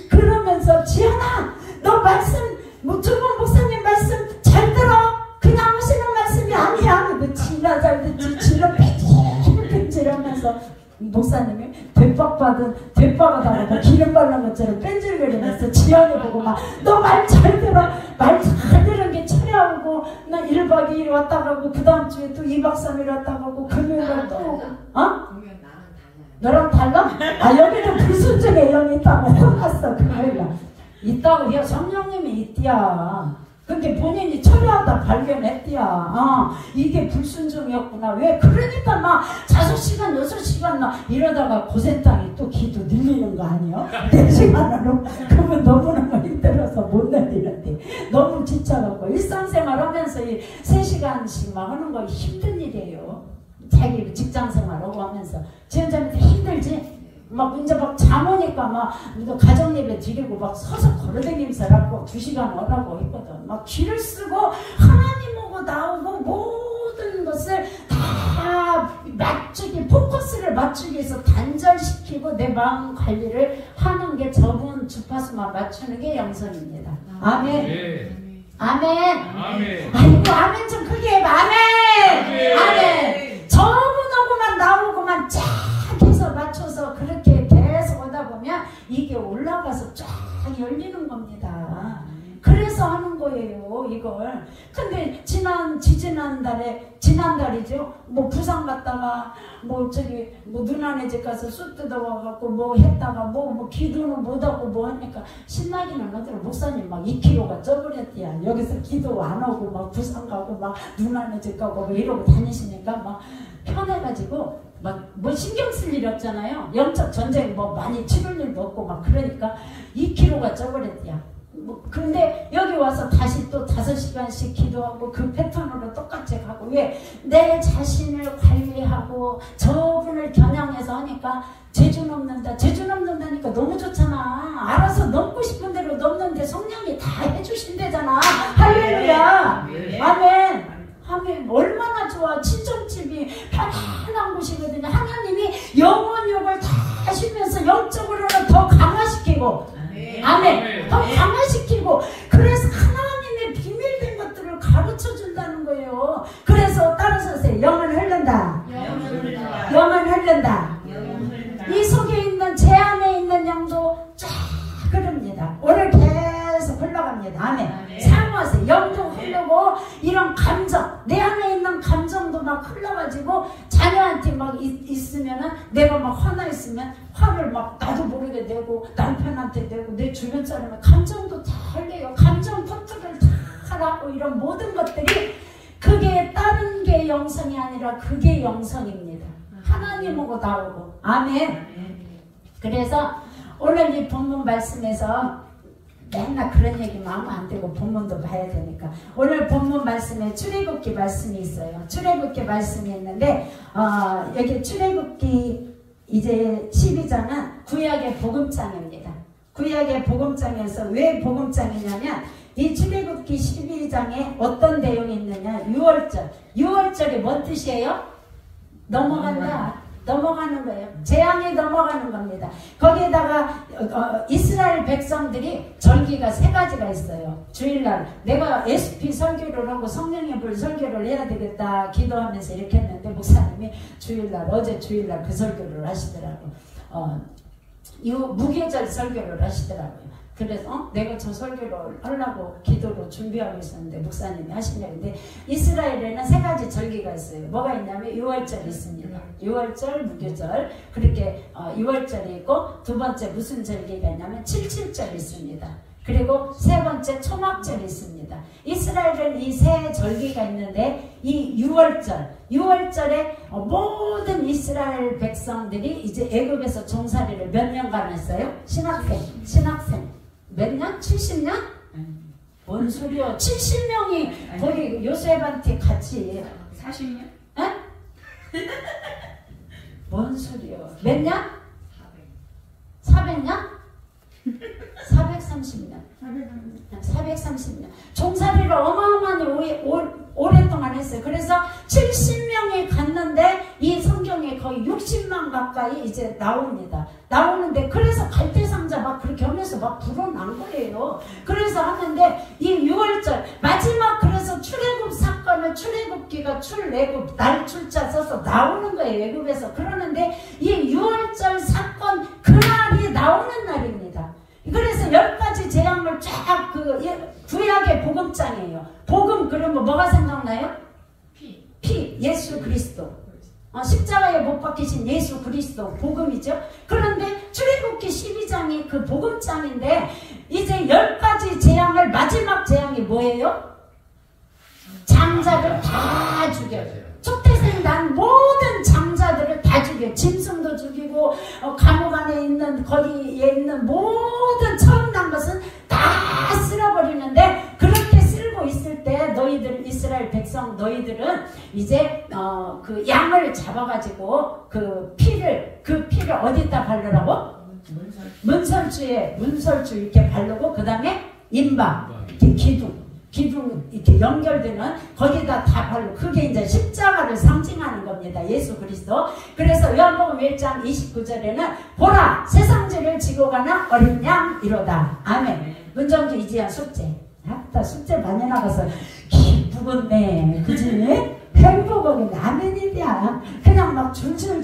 그러면서 지연아 너 말씀 두분 목사님 말씀 잘 들어. 그냥 하시는 말씀이 아니야. 근데 지나 잘 듣지. 지는 뺀질하면서 목사님이 대박가 다르고 기름 바른 것처럼 뺀질거리면서 지연이 보고 막 너 말 잘 들어. 말 잘 들은 게 철야하고 나 1박 2일 왔다 가고 그 다음 주에 또 2박 3일 왔다 가고 금요일날 또 오고. 너랑 달라? 아 여기는 불순종의 영이 있다고 혼났어. 금요일날 있다고. 야 성령님이 있디야. 근데 본인이 철회하다 발견했디야. 이게 불순종이었구나. 왜? 그러니까 막 5시간 6시간 막 이러다가 고센땅이 또 기도 늘리는 거 아니에요? 4시간으로. 그러면 너무너무 힘들어서 지쳐서 못 내리는데 너무 지쳐갖고 일상생활 하면서 이 3시간씩 막 하는 거 힘든 일이에요. 자기 직장생활하고 하면서 지원자한테 힘들지? 막 이제 막 잠 오니까 막 가정 예배 드리고 막 서서 걸어다니면서 하고 2시간 오라고 했거든. 막 귀를 쓰고 하나님하고 나오고 모든 것을 다 맞추기, 포커스를 맞추기 위해서 단절시키고 내 마음 관리를 하는 게 저분 주파수만 맞추는 게 영성입니다. 아멘. 네. 아멘. 아멘. 아이고 아멘 좀 크게 해봐. 아멘. 아멘. 저분하고만 나오고만 쫙 해서 맞춰서 그렇게 계속 오다 보면 이게 올라가서 쫙 열리는 겁니다. 그래서 하는 거예요, 이걸. 근데 지난달이죠. 뭐 부산 갔다가 뭐 누나네 집 가서 쑥 뜯어와갖고 뭐 했다가 뭐 기도는 못하고 뭐 하니까 신나기는 하더라고. 목사님 막 2kg가 쪄버렸대야. 여기서 기도 안 하고 막 부산 가고 막 누나네 집 가고 뭐 이러고 다니시니까 막 편해가지고 막 뭐 신경 쓸 일이 없잖아요. 영적 전쟁 뭐 많이 치를 일도 없고 막 그러니까 2kg가 쪄버렸대야. 근데 여기 와서 다시 또 5시간씩 기도하고 그 패턴으로 똑같이 가고 왜? 내 자신을 관리하고 저분을 겨냥해서 하니까 재주 넘는다니까 너무 좋잖아. 알아서 넘고 싶은 대로 넘는데 성령이 다 해주신대잖아. 할렐루야. 아멘. 아멘. 얼마나 좋아. 친정집이 편안한 곳이거든요. 하나님이 영혼욕을 다 하시면서 영적으로는 더 강화시키고 아멘. 더 강화시키고 그래서 하나님의 비밀된 것들을 가르쳐 준다는 거예요. 그래서 따라서 하세요. 영은 흐른다. 영은 흐른다. 이 속에 있는 제 안에 있는 영도 쫙 흐릅니다. 오늘 계속 흘러갑니다. 아멘. 사모하세요. 영도 흐르고 이런 감정, 내 안에 있는 감정도 막 흘러가지고 자녀한테 막 있으면은 내가 막 화나 있으면 화를 막 나도 모르게 내고 남편한테 내고 내 주변 사람의 감정도 다 흘려요. 감정 포트를 다 하라고 이런 모든 것들이 그게 다른 게 영성이 아니라 그게 영성입니다. 하나님하고 나오고 아멘. 그래서 오늘 이 본문 말씀에서 맨날 그런 얘기만 하면 안 되고 본문도 봐야 되니까 오늘 본문 말씀에 출애굽기 말씀이 있어요. 출애굽기 말씀이 있는데 여기 출애굽기 이제 12장은 구약의 복음장입니다. 구약의 복음장에서 왜 복음장이냐면 이 출애굽기 12장에 어떤 내용이 있느냐. 6월절이 뭔 뜻이에요? 넘어가는 거예요. 재앙이 넘어가는 겁니다. 거기에다가 이스라엘 백성들이 절기가 3가지가 있어요. 주일날 내가 SP 설교를 하고 성령의 불 설교를 해야 되겠다 기도하면서 이렇게 했는데 목사님이 어제 주일날 그 설교를 하시더라고요. 무교절 설교를 하시더라고요. 그래서 내가 저 설교를 하려고 기도로 준비하고 있었는데 목사님이 하시냐고. 근데 이스라엘에는 3가지 절기가 있어요. 뭐가 있냐면 6월절이 있습니다. 6월절, 무교절. 그렇게 6월절이 있고 두 번째 무슨 절기가 있냐면 77절이 있습니다. 그리고 3번째 초막절이 있습니다. 이스라엘은 이 3절기가 있는데 이 6월절에 모든 이스라엘 백성들이 이제 애굽에서 종살이를 몇 년간 했어요? 신학생. 몇 년? 70년? 뭔 소리야? 70명이 거기 요셉한테 같이 40년? 에? 뭔 소리야? 몇 년? 400년? 430년. 430년. 종살이를 어마어마하게 오랫동안 했어요. 그래서 70명이 갔는데 이 성경에 거의 60만 가까이 이제 나오는데 그래서 갈대상자 막 그렇게 하면서 막 불어난 거예요. 그래서 하는데 이 6월절 마지막 그래서 출애굽 사건을 출애굽기가 출애굽 날 출자 써서 나오는 거예요. 애굽에서. 그러는데 이 6월절 사건 그날이 나오는 날입니다. 그래서 10가지 재앙을 쫙 구약의 복음장이에요. 복음 그러면 뭐가 생각나요? 피 예수 그리스도. 십자가에 못 박히신 예수 그리스도 복음이죠. 그런데 출애굽기 12장이 그 복음장인데 이제 10가지 재앙을 마지막 재앙이 뭐예요? 장자를 다 죽여요. 촛대생 난 모든 장자들을 다 죽여. 짐승도 죽이고 감옥 안에 있는 거기에 있는 모든 처음 난 것은 다 이스라엘 백성 너희들은 이제 그 양을 잡아가지고 그 피를 어디다 바르라고? 문설주 이렇게 바르고 그 다음에 인방 이렇게 기둥 이렇게 연결되는 거기다 다 바르고 그게 이제 십자가를 상징하는 겁니다. 예수 그리스도. 그래서 요한복음 1장 29절에는 보라 세상죄를 지고 가는 어린 양 이로다. 아멘. 문정주 이지연 숙제. 아따 숙제 많이 나가서 기쁘겠네. 그지? 행복하겠네. 아멘이야. 그냥 막 줄줄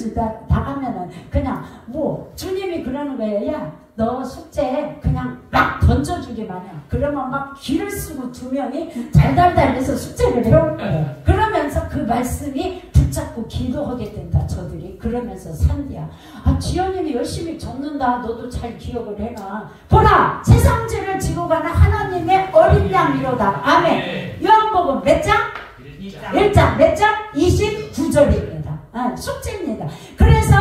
나가면은 그냥 뭐 주님이 그러는 거예요. 야 너 숙제 그냥 막 던져주기만 해. 그러면 막 길을 쓰고 두 명이 달달달해서 숙제를 해올 거예요. 그러면서 그 말씀이 붙잡고 기도하게 된다. 저들이 그러면서 산디야. 아 지연님이 열심히 적는다. 너도 잘 기억을 해놔. 보라 세상죄를 지고 가는 하나님의 어린 양이로다. 아멘. 요한복음 몇 장? 1장 몇 장? 29절입니다. 숙제입니다. 그래서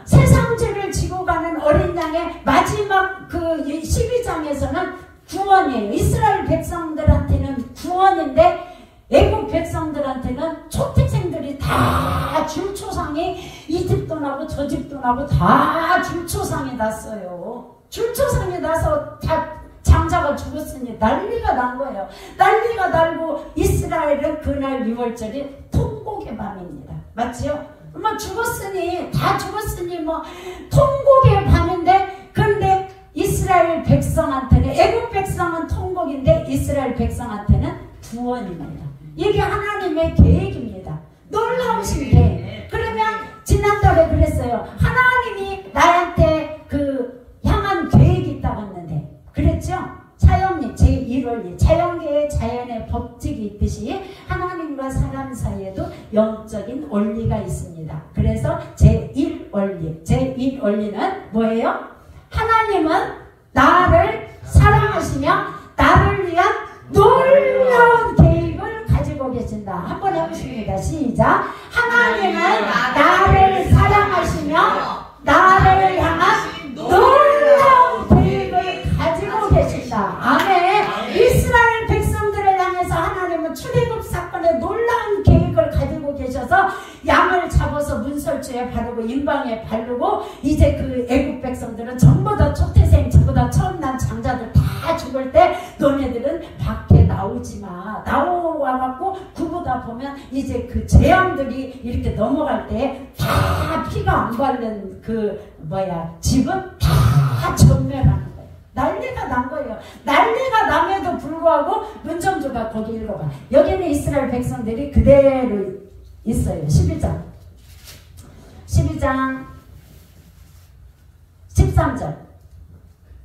세상죄를 지고 가는 어린 양의 마지막 그 12장에서는 구원이에요. 이스라엘 백성들한테는 구원인데 애국 백성들한테는 초태생들이 다 줄초상이 이 집도 나고 저 집도 나고 다 줄초상이 났어요. 줄초상이 나서 다 장자가 죽었으니 난리가 난 거예요. 난리가 나고 이스라엘은 그날 6월절이 통곡의 밤입니다. 맞지요? 뭐 죽었으니 다 죽었으니 뭐 통곡의 밤인데 근데 이스라엘 백성한테는 애국 백성은 통곡인데 이스라엘 백성한테는 구원입니다. 이게 하나님의 계획입니다. 놀라우신 계획. 그러면 지난달에 그랬어요. 하나님이 나한테 그 향한 계획이 있다고 했는데 그랬죠? 차영리 제1원리 차영계의 자연의 법칙이 있듯이 하나님과 사람 사이에도 영적인 원리가 있습니다. 그래서 제1원리는 뭐예요? 하나님은 나를 사랑하시며 나를 위한 놀라운 계획을 가지고 계신다. 한번 해보십니다. 시작. 하나님은 나를 사랑하시며 나를 향한 놀라운 계획을 가지고 계신다. 아멘. 이스라엘 백성들을 향해서 하나님은 출애굽 사건에 놀라운 계획을 가지고 계셔서 양을 잡아서 문설주에 바르고 인방에 바르고 이제 그 애국 백성들은 전부 다 초태생 전부 다 처음 난 장자들 다 죽을 때 너네들은 밖에 나오지마. 나와갖고 구보다 보면 이제 그 재앙들이 이렇게 넘어갈 때 다 피가 안 바른 그 집은 다 전멸하는 거예요. 난리가 난 거예요. 난리가 남에도 불구하고 문정주가 거기 읽어봐. 여기는 이스라엘 백성들이 그대로 있어요. 12장 13절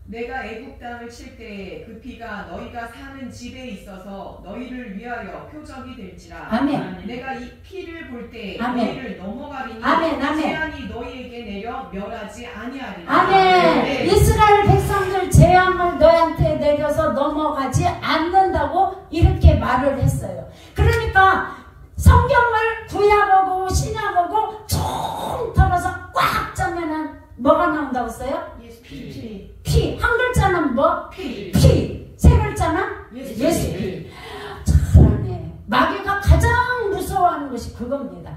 내가 애국 땅을 칠 때에 그 피가 너희가 사는 집에 있어서 너희를 위하여 표적이 될지라. 아멘. 내가 이 피를 볼 때 아멘. 너희를 넘어가리니 아멘. 재앙이 너희에게 내려 멸하지 아니하리라. 아멘. 네. 이스라엘 백성들 재앙을 너희한테 내려서 넘어가지 않는다고 이렇게 말을 했어요. 그러니까 성경을 구약하고 신약하고 총 털어서 꽉 짜면은 뭐가 나온다고 써요? 피. 한 글자는 뭐? 피. 세 글자는? 예수. 잘하네. 마귀가 가장 무서워하는 것이 그겁니다.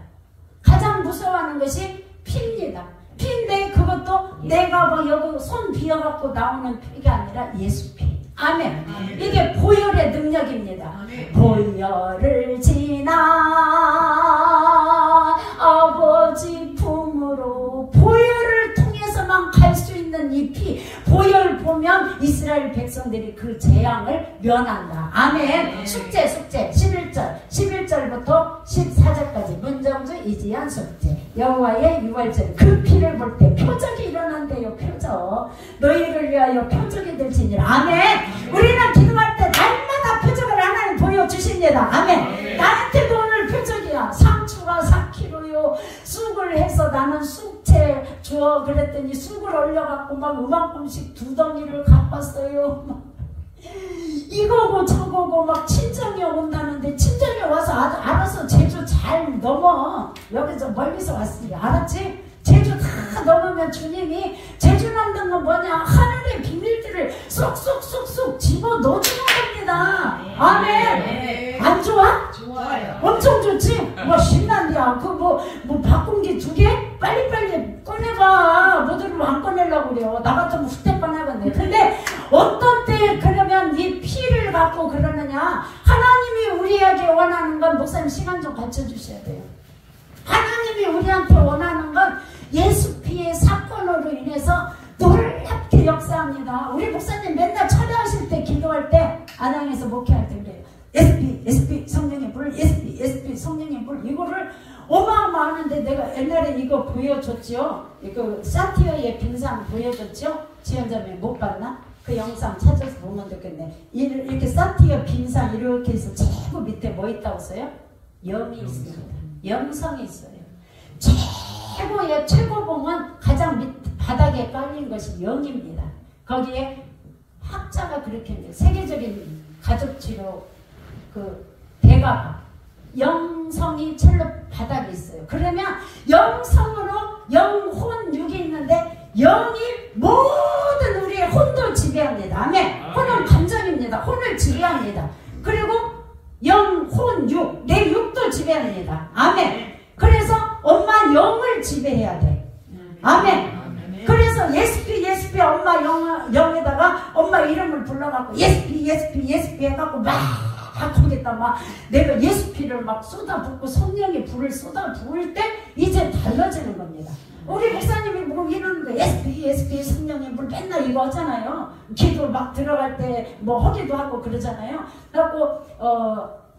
가장 무서워하는 것이 피입니다. 피인데 그것도 내가 뭐 여기 손 비어갖고 나오는 피가 아니라 예수 피. 아멘. 이게 보혈의 능력입니다. 아멘. 보혈을 지나 아버지 품으로 보혈을 통해서만 갈 수 있는 이 피. 보혈 보면 이스라엘 백성들이 그 재앙을 면한다. 아멘. 숙제 11절부터 14절까지 문정주 이지연 숙제. 여호와의 6월절 그 피를 볼 때 표적이 일어난대요. 표적. 너희를 위하여 표적이 될지니라. 아멘. 우리는 기도할 때 날마다 표적을 하나님 보여주십니다. 아멘. 나한테도 오늘 표적이야. 상추가 4kg요. 쑥을 해서 나는 쑥채 줘 그랬더니 쑥을 얼려갖고 막 요만큼씩 2덩이를 갚았어요. 이거고 저거고 막 친정이 온다는데 친정이 와서 알아서 제주 잘 넘어. 여기서 멀리서 왔으니 알았지? 제주 다 넘으면 주님이 제주 남는 건 뭐냐? 하늘의 비밀들을 쏙쏙쏙쏙 집어 넣어주는 겁니다. 아멘. 안 좋아? 좋아요. 뭐 신난디야. 뭐 바꾼 게 2개? 빨리빨리 꺼내봐. 뭐들을 안 꺼내려고 그래요. 나 같으면 후퇴 꺼내겠네. 근데 어떤 때 그러면 이 피를 갖고 그러느냐. 하나님이 우리에게 원하는 건 목사님 시간 좀 갖춰주셔야 돼요. 하나님이 우리한테 원하는 건 예수 피의 사건으로 인해서 놀랍게 역사합니다. 우리 목사님 맨날 철회하실 때 기도할 때 안양에서 목회할 때 그래요. SP 성령의 불, SP 성령의 불. 이거를 어마어마하는데 내가 옛날에 이거 보여줬죠. 이거 사티어의 빙상 보여줬죠. 지연자매 못 봤나? 그 영상 찾아서 보면 되겠네. 이렇게 사티어 빙상 이렇게 해서 최고 밑에 뭐 있다고 써요? 영이 있습니다. 영성이 있어요. 최고의 최고봉은 가장 밑 바닥에 깔린 것이 영입니다. 거기에 학자가 그렇게 해요. 세계적인 가족치료 그 대가가 영성이 첼로 바닥에 있어요. 그러면 영성으로 영혼 육이 있는데 영이 모든 우리의 혼도 지배합니다. 아멘. 혼은 감정입니다. 혼을 지배합니다. 그리고 영혼 육, 내 육도 지배합니다. 아멘. 그래서 엄마 영을 지배해야 돼. 아멘. 그래서 예수피 엄마 영에다가 엄마 이름을 불러갖고 예수피 해갖고 막 거기다 막 내가 예수피를 막 쏟아붓고 성령의 불을 쏟아부을 때 이제 달라지는 겁니다. 우리 목사님이 뭐 이러는데 예수피 성령의 불 맨날 이거 하잖아요. 기도 막 들어갈 때 뭐 하기도 하고 그러잖아요. 그래갖고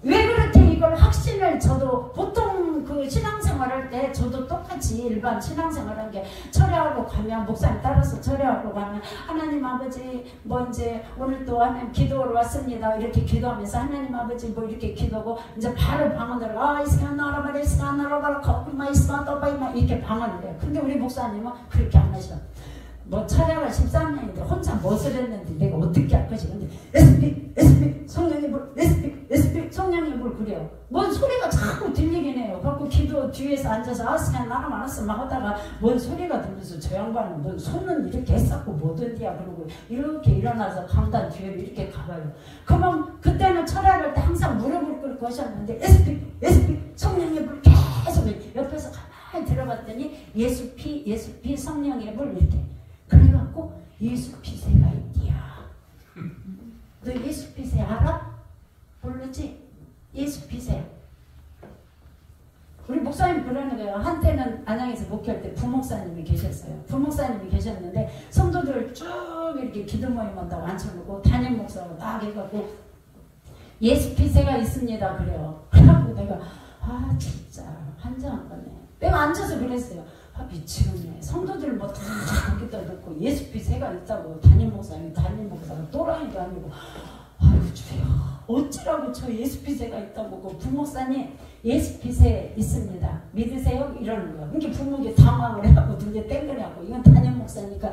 왜 그렇게 이걸 확신을 저도 보통 그 신앙생활 할 때 저도 똑같이 일반 신앙생활 한 게 철회하러 가면 목사님 따라서 철회하러 가면 하나님 아버지 뭐 이제 오늘 또 하나님 기도하러 왔습니다. 이렇게 기도하면서 하나님 아버지 뭐 이렇게 기도하고 이제 바로 방언으로 이 시간 나라바라 이 시간 나라바라 거꾸마 이 시간 떠바이마 이렇게 방언을 해요. 근데 우리 목사님은 그렇게 안 하셔. 뭐 철야가 13년인데 혼자 무엇을 했는데 내가 어떻게 할 것이. 근데 SP 성령의 불 SP 성령의 불 그래요. 뭔 소리가 자꾸 들리긴 해요. 그래갖고 기도 뒤에서 앉아서 시간 나가 많았어 막 하다가 뭔 소리가 들려서 저 양반은 뭔 손은 이렇게 했었고 뭐든지야 그러고 이렇게 일어나서 강단 뒤에 이렇게 가봐요. 그러면 그때는 철야할 때 항상 무릎을 꿇고 하셨는데 SP 성령의 불 계속 옆에서 가만히 들어봤더니 예수피 성령의 불 이렇게 그래갖고 예수피세가 있디야. 너 예수피세 알아? 모르지? 예수피세. 우리 목사님 그러는 거예요. 한때는 안양에서 목회할 때 부목사님이 계셨어요. 부목사님이 계셨는데 성도들 쭉 이렇게 기도 모임 한다고 앉혀놓고 담임 목사로 딱 해갖고 예수피세가 있습니다 그래요. 그래갖고 내가 진짜 환장한 거네. 내가 앉아서 그랬어요. 미치겠네. 성도들 뭐 다 거기다 놓고 예수피세가 있다고 담임 목사가 또라이도 아니고 아이고 주여 어찌라고 저 예수피세가 있다고 그 부목사님 예수피세 있습니다. 믿으세요? 이러는 거야. 그러니까 부목이 당황을 해갖고 눈에 땡그려갖고 이건 담임 목사니까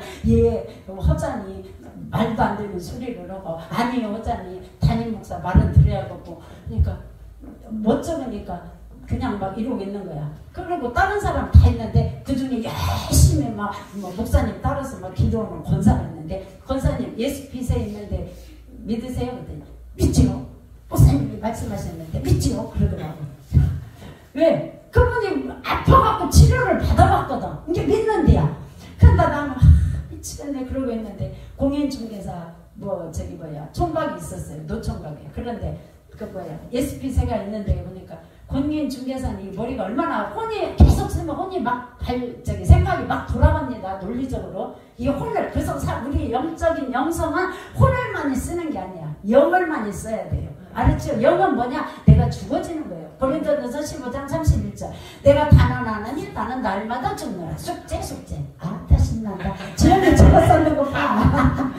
허자니 말도 안 되는 소리를 하고 아니요 허자니 담임 목사 말은 들어야겠고 그러니까 못 적으니까 그냥 막 이러고 있는 거야. 그리고 다른 사람 다 있는데 그 중에 열심히 막 목사님 따라서 막 기도하는 권사가 있는데 권사님 예수피세 있는데 믿으세요? 그랬더니 믿지요. 목사님이 말씀하셨는데 믿지요. 그러더라고. 왜? 그분이 아파갖고 치료를 받아봤거든. 이게 믿는데야. 근데 나는 미치겠네 그러고 있는데 공연중개사 총각이 있었어요. 노총각이. 그런데 예수피세가 있는데 보니까 공인중개사님 머리가 얼마나 혼이 계속 쓰면 혼이 막 생각이 막 돌아갑니다. 논리적으로 이 혼을 그래서 우리 영적인 영성은 혼을 많이 쓰는 게 아니야. 영을 많이 써야 돼요. 알았죠? 영은 뭐냐? 내가 죽어지는 거예요. 고린도전서 15장 31절 내가 단언하느니 나는 날마다 죽노라. 숙제 다 신난다. 지금도 저거 썼는 거 봐.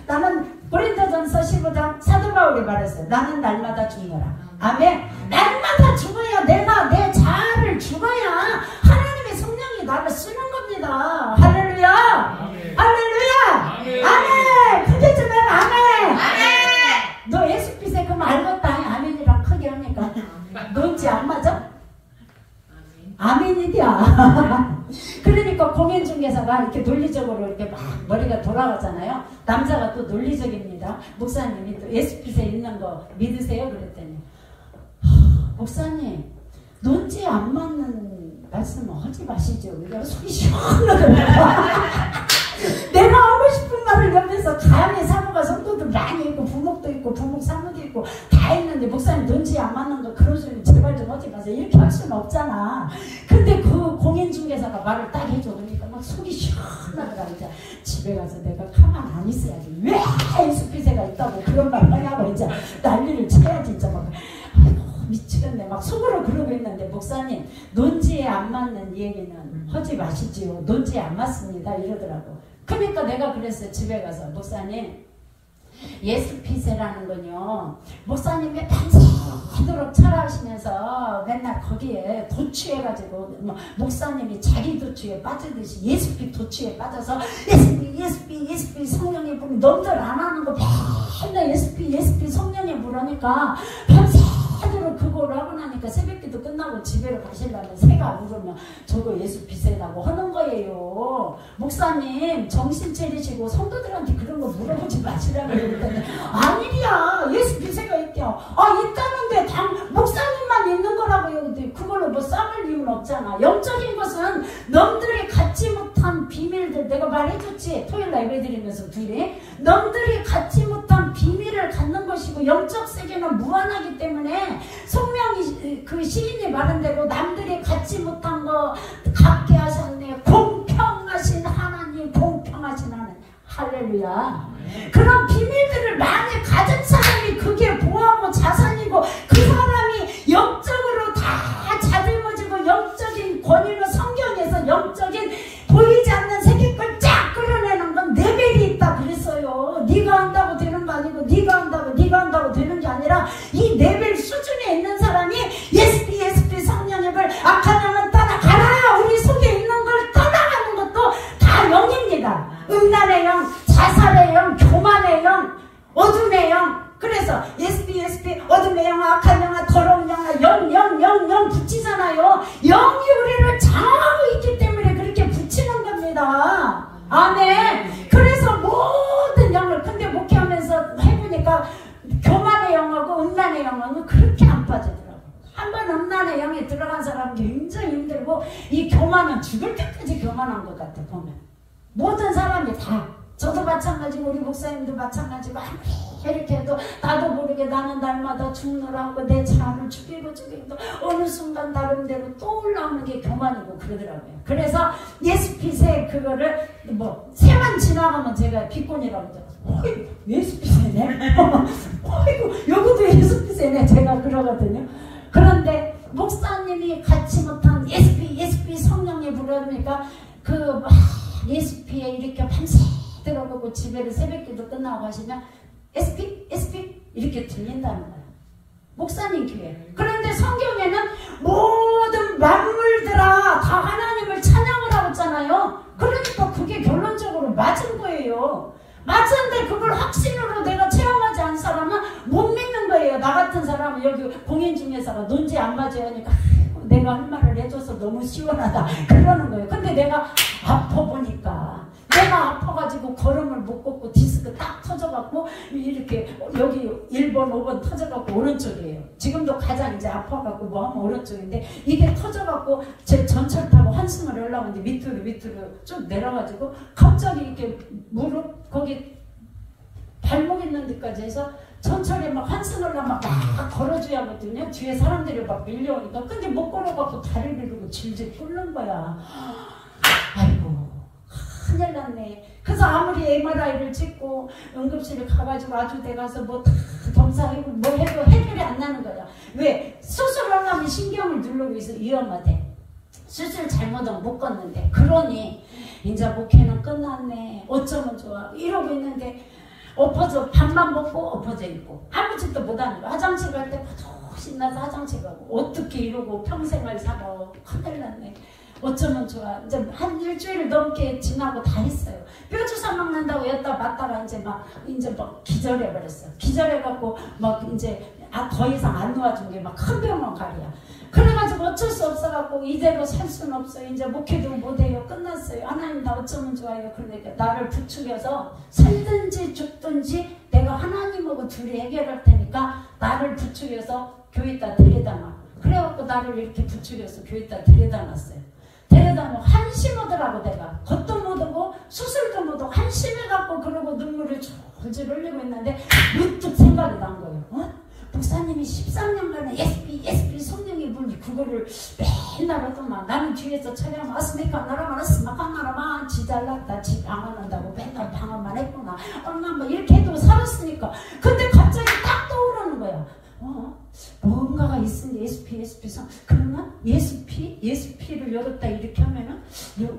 나는 고린도전서 15장 사도 바울이 말했어요. 나는 날마다 죽노라. 아멘. 날마다 죽어야 내가 내 자아를 죽어야 하나님의 성령이 나를 쓰는 겁니다. 할렐루야. 아멘. 할렐루야. 아멘. 아멘. 크게 좀 해라. 아멘. 아멘. 너 예수피세 그럼 알겠다. 아멘이랑 크게 하니까 너인지 안 맞아? 아멘이야. 그러니까 공연중개사가 이렇게 논리적으로 이렇게 막 머리가 돌아가잖아요. 남자가 또 논리적입니다. 목사님이 또 예수피세 있는 거 믿으세요? 그랬더니 목사님 논지에 안 맞는 말씀은 하지 마시죠. 내가 속이 시원하게 내가 하고 싶은 말을 옆에서 감히 사모가 성도들 많이 있고 부목도 있고 부목 사모도 있고 다 있는데 목사님 논지에 안 맞는 거 그런 소리 제발 좀 하지 마세요. 이렇게 할 수는 없잖아. 근데 그 공인중개사가 말을 딱 해줘. 그러니까 막 속이 시원하더라. 이제 집에 가서 내가 가만 안 있어야지. 왜 예수피세가 있다고 그런 말을 하냐고 이제 난리를 쳐야지. 진짜 막 미치겠네. 막 속으로 그러고 있는데 목사님 논지에 안 맞는 얘기는 하지 마시지요. 논지에 안 맞습니다. 이러더라고. 그러니까 내가 그랬어요. 집에 가서 목사님 예수피세라는 건요 목사님이 밤새도록 철하시면서 맨날 거기에 도취해가지고 뭐 목사님이 자기 도취에 빠지듯이 예수피 도취에 빠져서 예수피 성령의 불이 넘들 안 하는 거 맨날 예수피 성령의 불하니까 밤새도록 그걸 하고 나니까 새벽기도 끝나고 집에 가시려면 새가 울으면 저거 예수피세라고 하는 거예요. 목사님 정신 차리시고 성도들한테 그런 거 물어보지 마시라고 그랬더니 아니야 예수피세가 있대요. 있다는데 목사님만 있는 거라고요. 근데 그걸로 뭐 싸울 이유는 없잖아. 영적인 것은 넘들이 갖지 못한 비밀들 내가 말해줬지. 토요일날 예배드리면서 둘이 넘들이 갖지 못한 비밀을 갖는 것이고 영적 세계는 무한하기 때문에 성령이 그 시인이 말한 대로 남들이 갖지 못한 거 갖게 하셨네. 공평하신 하나님 공평하신 하나님 할렐루야. 그런 비밀들을 많이 가진 사람이 그게 보하고 자산이고 그 사람이 영적으로 다 자들머지고 영적인 권위로 성경에서 영적인 보이지 않는 세계걸 쫙 끌어내는 건 레벨이 있다 그랬어요. 네가 한다고 되는 거 아니고 네가 한다고 되는 게 아니라 이 레벨 수준에 있는 사람이 예수피 성령의 불 악한 영은 떠나가라. 우리 속에 있는 걸 떠나가는 것도 다 영입니다. 음란의 영, 자살의 영, 교만의 영, 어둠의 영. 그래서 예수피 어둠의 영, 악한 영아, 더러운 영아, 영 붙이잖아요. 영이 우리를 장하고 있기 때문에 그렇게 붙이는 겁니다. 아멘. 그래서 모든 영을 근데 목회하면서 해보니까 교만의 영하고 음란의 영은 그렇게 안 빠지더라고. 한번 음란의 영에 들어간 사람은 굉장히 힘들고 이 교만은 죽을 때까지 교만한 것 같아 보면. 모든 사람이 다 저도 마찬가지고 우리 목사님도 마찬가지고 아무리 이렇게 해도 나도 모르게 나는 날마다 죽느라고 내 자아를 죽이고 어느 순간 나름대로 또 올라오는 게 교만이고 그러더라고요. 그래서 예수피세 그거를 뭐 새만 지나가면 제가 비꼰이라고 어이구 예수피세네 어이구 여기도 예수피세네 제가 그러거든요. 그런데 목사님이 갖지 못한 예수피 성령의 불러니까 그 예수피에 이렇게 밤새 들어보고 집에를 새벽기도 끝나고 하시면 SP 이렇게 들린다는 거야. 목사님 교회. 그런데 성경에는 모든 만물들아 다 하나님을 찬양을 하고 있잖아요. 그러니까 그게 결론적으로 맞은 거예요. 맞은데 그걸 확신으로 내가 체험하지 않은 사람은 못 믿는 거예요. 나 같은 사람은 여기 공인중개사가 논지 안 맞아요 하니까 내가 할 말을 해줘서 너무 시원하다 그러는 거예요. 근데 내가 아파보니까 내가 아파가지고 걸음을 못 걷고 디스크 딱 터져갖고 이렇게 여기 1번 5번 터져갖고 오른쪽이에요. 지금도 가장 이제 아파갖고 뭐 하면 오른쪽인데 이게 터져갖고 제 전철 타고 환승을 하려고 하는데 밑으로 쭉 내려가지고 갑자기 이렇게 무릎 거기 발목 있는 데까지 해서 전철에 막 환승을 하면 막 걸어줘야 하거든요. 뒤에 사람들이 막 밀려오니까 근데 못 걸어갖고 다리를 이러고 질질 끓는 거야. 아이고 큰일 났네. 그래서 아무리 MRI를 찍고 응급실에 가가지고 아주 내 가서 뭐 다 검사하고 뭐 해도 해결이 안 나는 거야. 왜? 수술하려면 신경을 누르고 있어 위험하대. 수술 잘못하면 못 걷는데. 그러니 이제 목회는 끝났네. 어쩌면 좋아. 이러고 있는데 엎어져 밥만 먹고 엎어져 있고 아무 짓도 못하는 거야. 화장실 갈 때 신나서 화장실 가고 어떻게 이러고 평생을 살아. 큰일 났네. 어쩌면 좋아. 이제 한 일주일 넘게 지나고 다 했어요. 뼈주사 먹는다고 여기다 맞다가 이제 막 기절해버렸어. 기절해갖고 막 이제 더 이상 안 놓아준 게 막 큰 병원 가리야. 그래가지고 어쩔 수 없어갖고 이대로 살 수는 없어요. 이제 목회도 못해요. 끝났어요. 하나님 나 어쩌면 좋아요. 그러니까 나를 부추겨서 살든지 죽든지 내가 하나님하고 둘이 해결할 테니까 나를 부추겨서 교회에다 데려다 놔. 그래갖고 나를 이렇게 부추겨서 교회에다 데려다 놨어요. 데려다 놓고 한심하더라고. 내가 겉도 못하고 수술도 못하고 한심해갖고 그러고 눈물을 줄줄 흘리고 있는데 문득 생각이 난 거예요. 목사님이 13년간의 예수피 성령의 물 그거를 맨날 하더만 나는 뒤에서 촬영 왔으니까 나라만 했으니까 나라만 지잘났다 지 방언한다고 맨날 방언만 했구나 얼마 뭐 이렇게 해도 살았으니까. 근데 갑자기 딱 떠오르는 거야. 뭔가가 있으니 예수피 성 그러면 예수피를 열었다 이렇게 하면은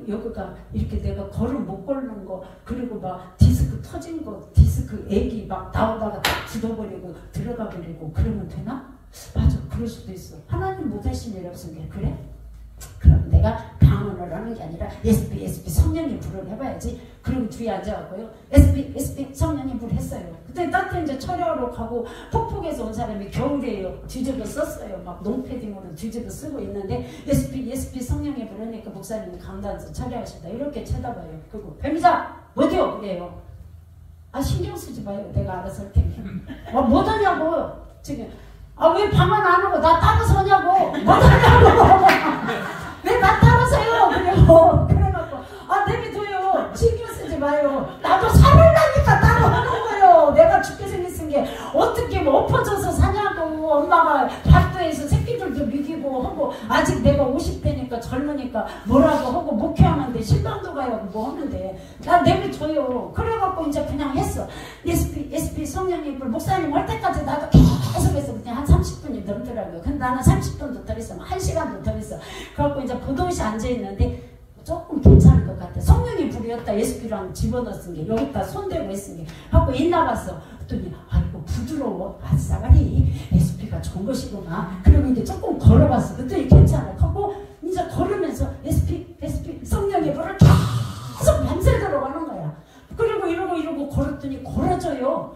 여기가 이렇게 내가 걸음 못 걸는 거 그리고 막 디스크 터진 거 디스크 액이 막 나오다가 딱 굳어버리고 들어가 버리고 그러면 되나? 맞아 그럴 수도 있어. 하나님 못하신 일 없으면 그래? 그럼 내가 방언을 하는 게 아니라 예수피 성령님 불을 해봐야지. 그리고 뒤에 앉아갖고요 예수피 성령님 불 했어요. 그때 따뜻히 이제 촬영하러 가고 폭풍에서 온 사람이 겨울이에요. 뒤집어 썼어요. 막 롱패딩으로 뒤집어 쓰고 있는데 예수피 성령님 불 하니까 목사님이 강단에서 촬영하신다 이렇게 쳐다봐요. 그리고 뱀이자 뭐죠? 그래요. 신경 쓰지 마요. 내가 알아서 할 테니. 뭐더냐고 지금. 왜 방언 안 하고 나 따라서 하냐고. 뭐더냐고. 왜 나 따라서요? 그래갖고 내비둬요. 신경 쓰지 마요. 나도 살으려니까 따로 하는 거예요. 내가 죽게 생겼은 게 어떻게 엎어져서 사냐고. 엄마가 밥도 해서 새끼들도 먹이고 하고 아직 내가 50대니까 젊으니까 뭐라고 하고 목회하는데 신방도 가요. 뭐 하는데 나 내비둬요. 그래갖고 이제 그냥 했어. 예수피 성령님 목사님 할 때까지 나도 계속해서 그냥 한 30분이 넘더라고요. 근데 나는 30분도 더 있어. 1시간도 더 있어. 그래갖고 이제 보도시 앉아있는데 조금 괜찮을 것 같아. 성령이 불이었다. 예수피랑 집어넣은 게 여기다 손대고 있은 게 하고 인나갔어. 그랬더니 아이고 부드러워. 싸가리 예수피가 좋은 것이구나. 그리고 이제 조금 걸어봤어. 그랬더니 괜찮아. 하고 이제 걸으면서 예수피 성령의 불을 계속 밤새 들어가는 거야. 그리고 이러고 걸었더니 걸어져요.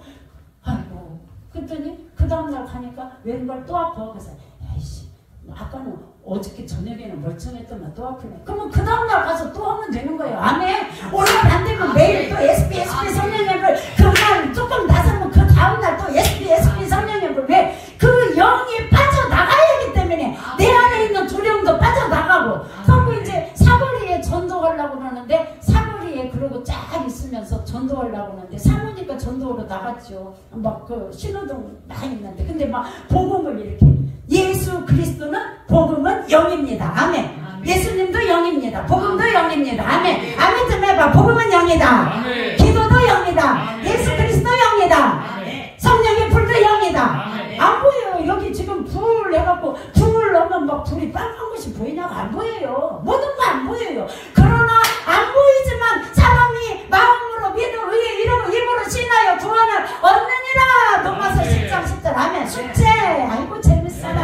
아이고 그랬더니 그 다음날 가니까 왼발 또 아파. 그래서 야이씨 아까는 어저께 저녁에는 멀쩡했더만 또 아프네. 그러면 그 다음날 가서 또 하면 되는 거예요. 아멘. 오늘 안 되면 매일 또 예수피 성령의 불 그날 조금 나서면 그 다음날 또 예수피 성령의 불 왜? 그 영이 빠져나가야 하기 때문에 내 안에 있는 두려움도 빠져나가고 그리고 이제 사거리에 전도하려고 그러는데 사거리에 그러고 쫙 있으면서 전도하려고 하는데 사모니까 전도하러 나갔죠. 막 그 신호등 많이 있는데 근데 막 복음을 이렇게 예수 그리스도는 복음은 영입니다. 아멘. 예수님도 영입니다. 복음도 영입니다. 아멘. 아멘 좀 해봐. 복음은 영이다. 기도도 영이다. 예수 그리스도 영이다. 성령의 불도 영이다. 안 보여요. 여기 지금 불 해갖고 불 넣으면 막 불이 빨간 것이 보이냐고 안 보여요. 모든 거 안 보여요. 그러나 안 보이지만 사람이 마음으로 믿어 의에 이루고 입으로 신하여 구원을 얻느니라. 로마서 10장 10절 아멘. 숙제 아이고 재밌어라.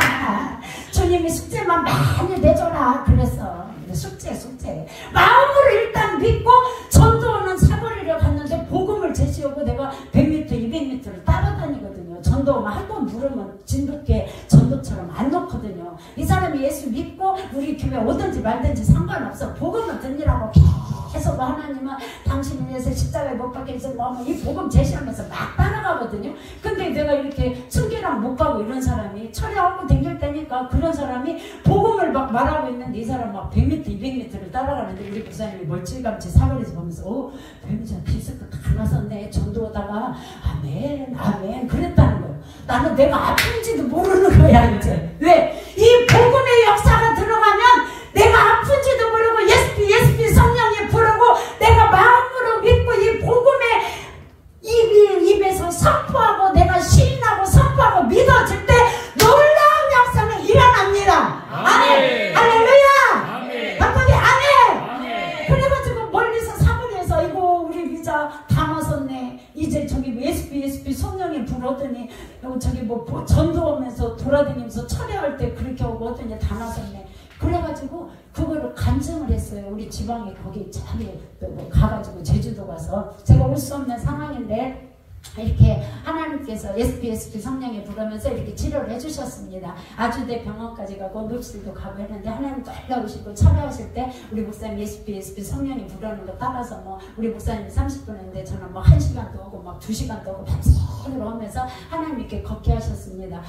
주님이 숙제만 많이 내줘라 그랬어. 숙제 마음으로 일단 믿고 전도하는 사거리를 갔는데 복음을 제시하고 내가 100m 200m를 따라다니거든요. 전도만 한 번 물으면 진돗개 전도처럼 안 놓거든요. 이 사람이 예수 믿고 우리 교회 오든지 말든지 상관없어. 복음을 듣느라고 계속 하나님은 당신을 위해서 십자가에 못 박혀 있어 너무 이 복음 제시하면서 막 따라가거든요. 근데 내가 이렇게 순교랑 못 가고 이런 사람이 철회하고 댕길 때니까 그런 사람이 복음을 막 말하고 있는데 이 사람 막 100m 200m를 따라가는데 우리 부사님이 멀찌감치 사거리에서 보면서 뱀이잖아 디스크 다 나섰네. 전도하다가 아멘 그랬다는 거예요. 나는 내가 아픈지도 모르는 거야 이제. 왜? 이 복음의 역사가 들어가면 내가 아픈지도 모르고 예수피 성령이 부르고 내가 마음으로 믿고 이 복음의 입에서 선포하고 내가 시인하고 선포하고 믿어질 때 놀라운 역사는 일어납니다. 아멘. 할렐루야. 아멘. 바꾸기 아멘. 그래가지고 멀리서 사거리에서 아이고 우리 미자 다 나섰네. 이제 저기 예수피 성령이 불었더니 저기 뭐 전도하면서 돌아다니면서 철회할 때 그렇게 오고 하더니 다 나섰네. 그래가지고 그거를 간증을 했어요. 우리 지방에 거기 자리에 가가지고 제주도 가서 제가 올 수 없는 상황인데 이렇게 하나님께서 SPSP 성령에 부르면서 이렇게 치료를 해주셨습니다. 아주대 병원까지 가고 녹실도 가고 했는데 하나님 놀라우시고 철회하실 때 우리 목사님 SPSP 성령이 부르는 거 따라서 뭐 우리 목사님 30분 했는데 저는 뭐 1시간도 오고 막 2시간도 오고 밤새도록 하면서 하나님 이렇게 걷게 하셨습니다.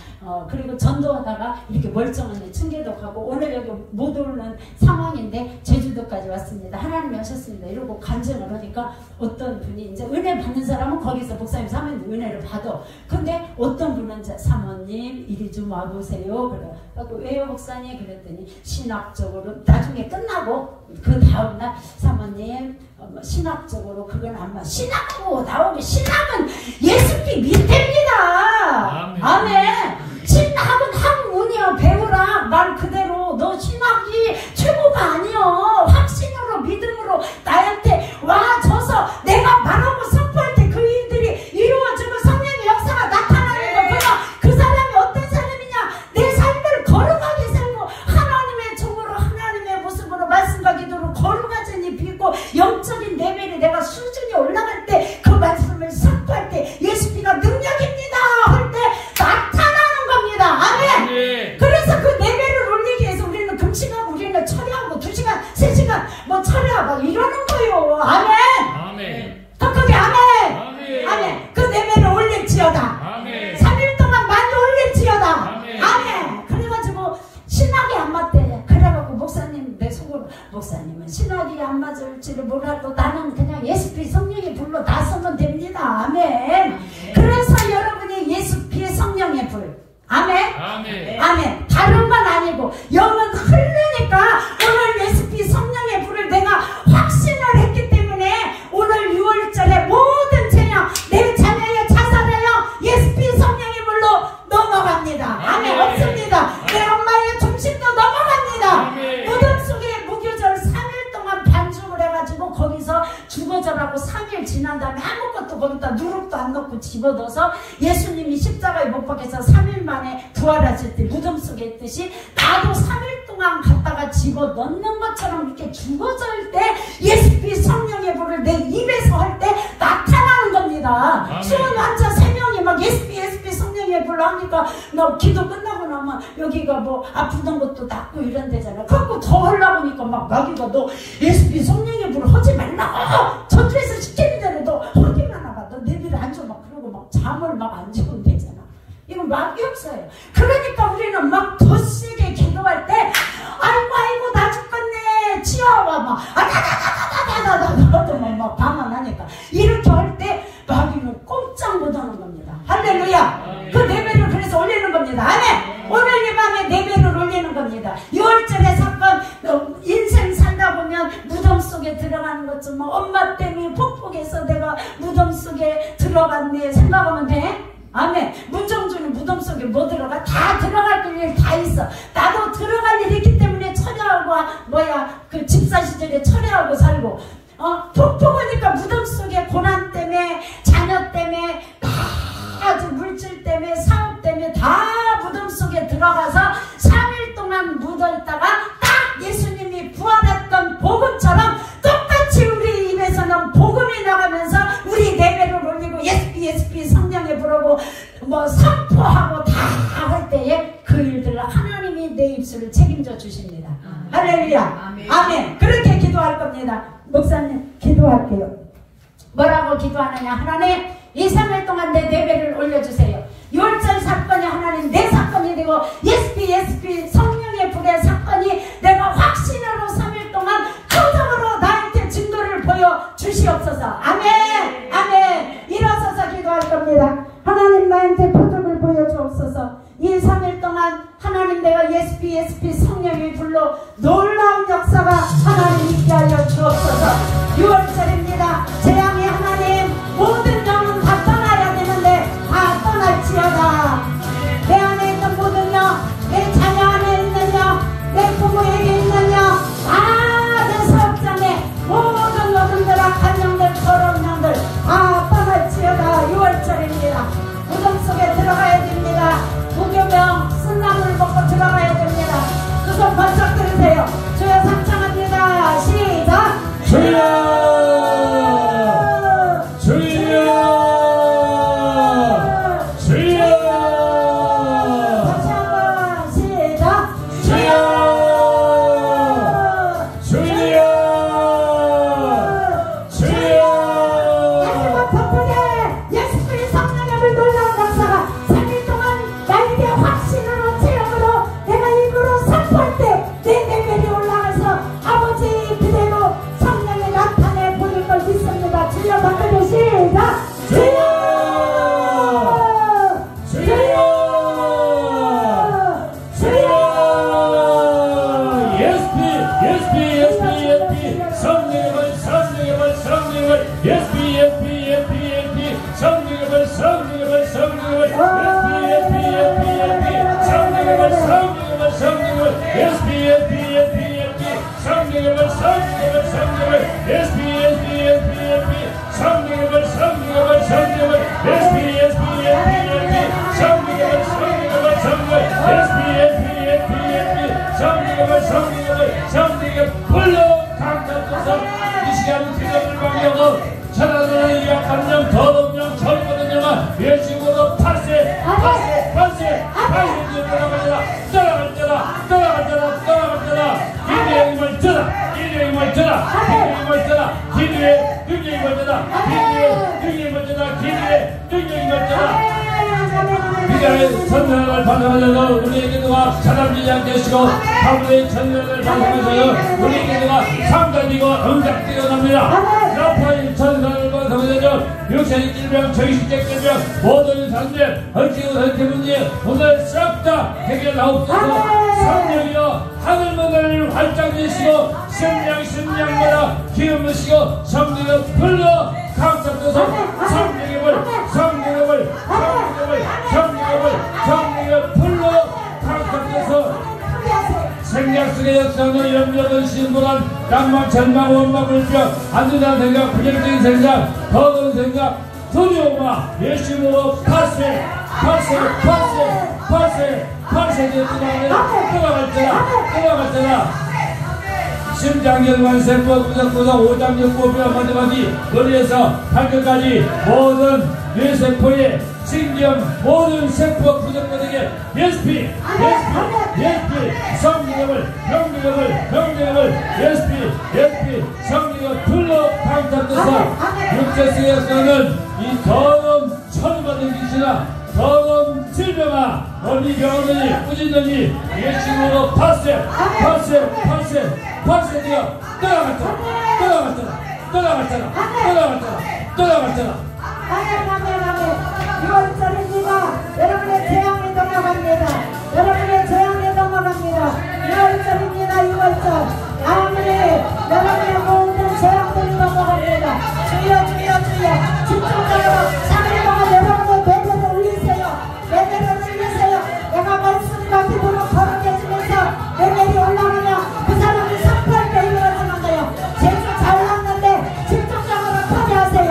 그리고 전도하다가 이렇게 멀쩡한 층계도 가고 오늘 여기 못 오는 상황인데 제주도까지 왔습니다. 하나님이 하셨습니다. 이러고 간증을 하니까 어떤 분이 이제 은혜 받는 사람은 거기서 목사님 사모님 은혜를 받아. 근데 어떤 분은 사모님 이리 좀 와보세요. 그래서 왜요 목사님? 그랬더니 신학적으로 나중에 끝나고 그 다음날 사모님 신학적으로 그건 안 맞아. 신학하고 나오면 신학은 예수피 밑입니다. 아멘. 신학은 학문이야. 배우라. 말 그대로 너 신학이 최고가 아니여. 확신으로 믿음으로 나한테 와줘서 내가 말하고 선포할 때 그 일들이 이루어지고 성령의 역사가 나타나는 거. 그럼 그 사람이 어떤 사람이냐? 내 삶을 거룩하게 살고 하나님의 종으로 하나님의 모습으로 말씀과 기도로 거룩하신 이 비고 영적인 레벨이 내가 수준이 올라갈 때 그 말씀을 선포할 때 예수피가 능력입니다 할 때 나타나는 겁니다. 아멘. 그래서 그 레벨을 올리기 위해서 우리는 금식하고 우리는 철회하고 2시간 3시간 뭐 철회하고 이러는 거예요. 아멘. 아멘. 더 크게 아멘. 아멘. 아멘. 그 레벨을 올릴지어다. 아멘. 3일 동안 많이 올릴지어다. 아멘. 아멘. 그래가지고 신학이 안 맞대. 그래갖고 목사님 내 속으로 목사님은 신학이 안 맞을지를 몰라도 나는 그냥 예수피 성령의 불로 나서면 됩니다. 아멘. 그래서 여러분이 예수피의 성령의 불. 아멘. 아멘. 아멘. 다른 건 아니고 영은 흐르니까 오늘 예수피 성령의 불을 내가 확신을 했기 때문에 오늘 6월절에 모든 재앙 내 자녀의 자살하여 예수피 성령의 불로 넘어갑니다. 아멘. 없습니다. 내 엄마의 중심도 넘어갑니다. 아멘. 무덤 속에 무교절 3일 동안 반죽을 해가지고 거기서 주거절하고 3일 지난 다음에 아무것도 거기다 누룩도 안 넣고 집어넣어서 예수님이 십자가에 못 박혀서 3일 만에 부활하실 때 무덤 속에 있듯이 나도 3일 동안 갔다가 집어넣는 것처럼 이렇게 주거절 때 예수피 성령의 불을 내 입에서 할 때 나타나는 겁니다. 수원 환자 3명이 막 예수피 성령의 불로 하니까 너 기도 끝나고 나면 여기가 뭐 아프던 것도 낫고 이런 데잖아. 그래갖고 더 하려고 하니까 막 마귀가 너 예수피 성령의 불을 하지 말라고 전투에서 시키는 대로 너 하기만 하봐. 너 내비를 앉아 막 그러고 막 잠을 막 안 주면 되잖아. 이건 마귀 역사예요. 그러니까 우리는 막 더 세게 기도할 때 아이고 나 죽겠네 치아와 막 아다다다다다다다다 막 방황하니까 이렇게 할 때 마귀는 꼼짝 못하는 겁니다. 할렐루야. 그 레벨을 그래서 올리는 겁니다. 아멘. 오늘 이 밤에 레벨을 올리는 겁니다. 6월절의 사건 인생 살다 보면 무덤 속에 들어가는 것좀 뭐 엄마 때문에 폭폭해서 내가 무덤 속에 들어갔네 생각하면 돼. 아멘. 문정주는 무덤 속에 뭐 들어가? 다 들어갈 일 다 있어. 나도 들어갈 일이 있기 때문에 철회하고 그 집사 시절에 철회하고 살고 폭폭하니까 무덤 속에 고난 때문에 자녀 때문에 다 아주 물질 때문에 사업 때문에 다 무덤 속에 들어가서 3일 동안 묻어있다가 딱 예수님이 부활했던 복음처럼 똑같이 우리 입에서는 복음이 나가면서 우리 레벨을 올리고 예수피 성령에 부르고 뭐 선포하고 다 할 때에 그 일들을 하나님이 내 입술을 책임져 주십니다. 할렐루야. 아멘. 그렇게 기도할 겁니다. 목사님 기도할게요. 뭐라고 기도하느냐? 하나님 이 3일 동안 내 레벨을 올려주세요. 6월절 사건이 하나님 내 사건이 되고 예수피 성령의 불의 사건이 내가 확신으로 3일 동안 표정으로 나한테 증거를 보여주시옵소서. 아멘. 아멘. 일어서서 기도할 겁니다. 하나님 나한테 표적을 보여주옵소서. 이 3일 동안 하나님 내가 예수피 성령의 불로 놀라운 역사가 하나님 있게 하여 주옵소서. 6월절입니다. 재앙이 하나님 모든 영은 다 떠나야 되는데 다 떠날지어다. 내 안에 있는 모든 영, 내 자녀 안에 있는 영, 내 부모에게 있는 영, 내 사업장에 모든 영들 악한 영들 더러운 영들 다 떠날지어다. 6월절입니다. 무덤 속에 들어가야 됩니다. 무교병 쓴나물 먹고 들어가야 됩니다. 두 손 번쩍 들으세요. 주여 상창합니다. 시작. 주여 ESP ESP ESP 성령의 불 성령의 불 성령의 불 ESP ESP ESP ESP 성령의 불 성령의 불 성령의 불 ESP ESP ESP ESP 성령의 불 성령의 불 성령의 불 ESP ESP ESP ESP 성령의 불 성령의 불 성령의 불 ESP ESP ESP ESP 성령의 불 성령의 불 성령의 불 ESP ESP ESP ESP 성령의 불 성령의 불 성령의 불 ESP ESP ESP ESP 성령의 불 성령의 불 성령의 불로 강타줘서 이 시간 기도를 방해하고 천하나라의 약한 영 더러운 영 젊은 영아 예수님으로 파세 떠나갈 때라 기도의 힘을 떠나 기도의 힘을 떠나 기도의 능력의 힘을 떠나 기도의 능력의 힘을 떠나 기도의 능력의 힘을 떠나 기도의 천년을 반성하셔서 우리의 기도가 차단되지 않게 하시고 하루의 천년을 반성하셔서 우리의 기도가 상단이고 응답되어 납니다. 나파의 천년을 반성하셔서 육체의 질병, 정신적 질병, 모든 상대, 헐치고 선택 문제 오늘 싹 다 해결하옵소서. 성령이여 하늘문을 활짝 여시고 심령마다 기름부시고 성령의 불로 강타줘서 성령의 불로 강타줘서 생각 속의 역사는 염려는 신분한 낭만, 절망, 원망, 불평, 안전한 생각, 부정적인 생각, 더러운 생각, 두려움아 예수님으로 파세 떠나갈때라 심장혈관, 세포, 구석구석, 오장육부, 뼈, 마디마디, 머리에서 발끝까지 모든 뇌세포의 신경, 모든 세포 구석구석에 ESP 성령을 ESP 성령을 불러 강타줘서 육체 속에서는 이 더러운 천받은 귀신아 더러운 질병아 어디 병원이 꾸짖느니 예수님으로 파세 되어 떠나갔잖아. 아멘. 6월절입니다. 여러분의 재앙이 넘어갑니다. 6월절입니다. 6월절. 아멘. 여러분의 모든 재앙들이 넘어갑니다. 주여. 집중적으로 3일 동안 여러분의 배배를 올리세요. 내가 말씀과 기도로 거룩해지면서 레벨이 올라가면 그 사람이 선포할 때 이루어지는 거예요. 제주 잘 났는데 집중적으로 파괴하세요.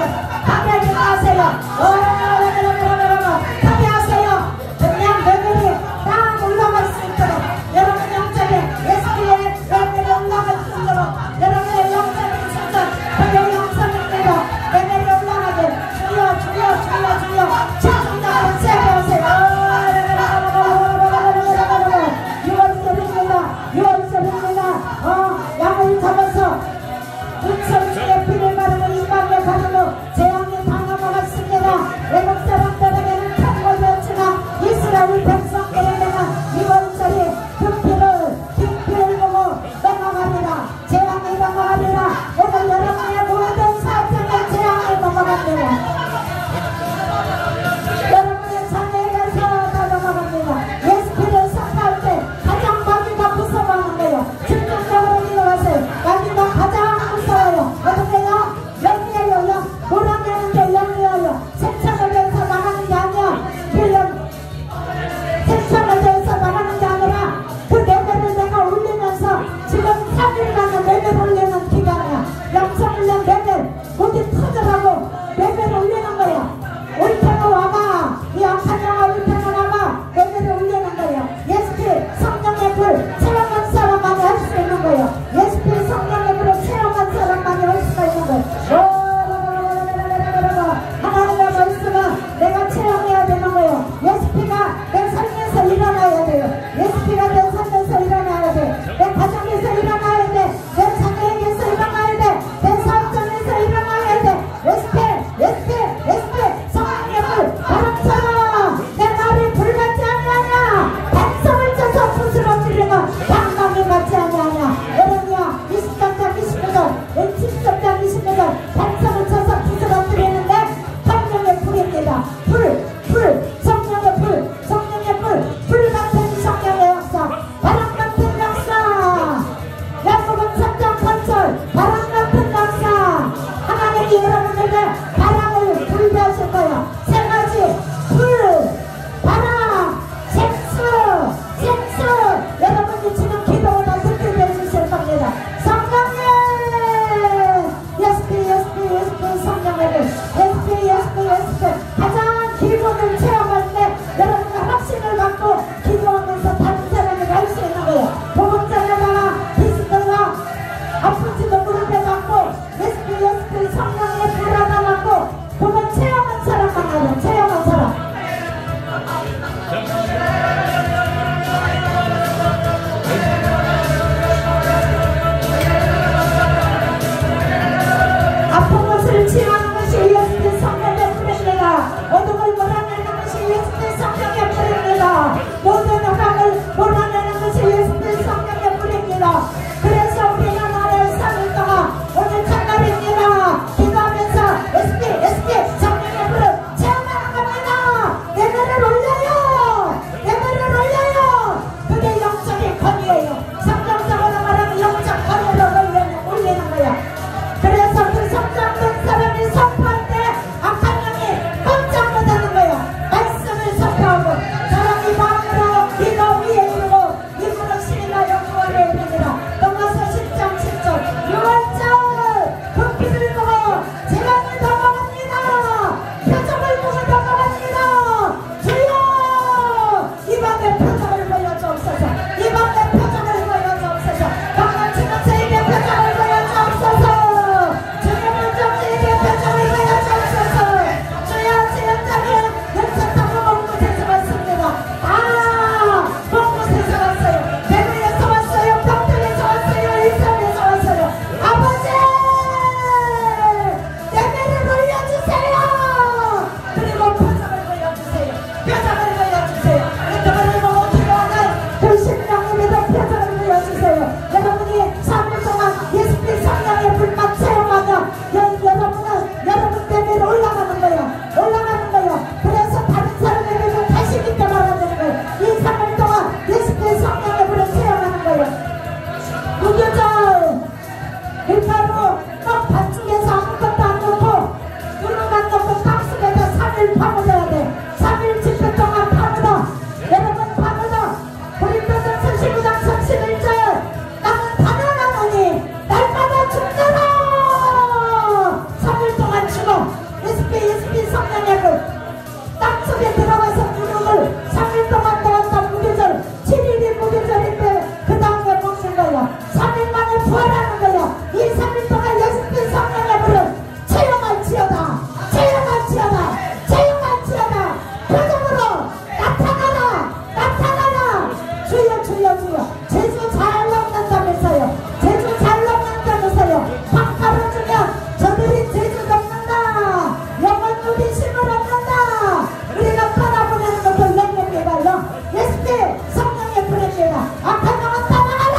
성령의 불입니다. 악한 영혼 떠나가라.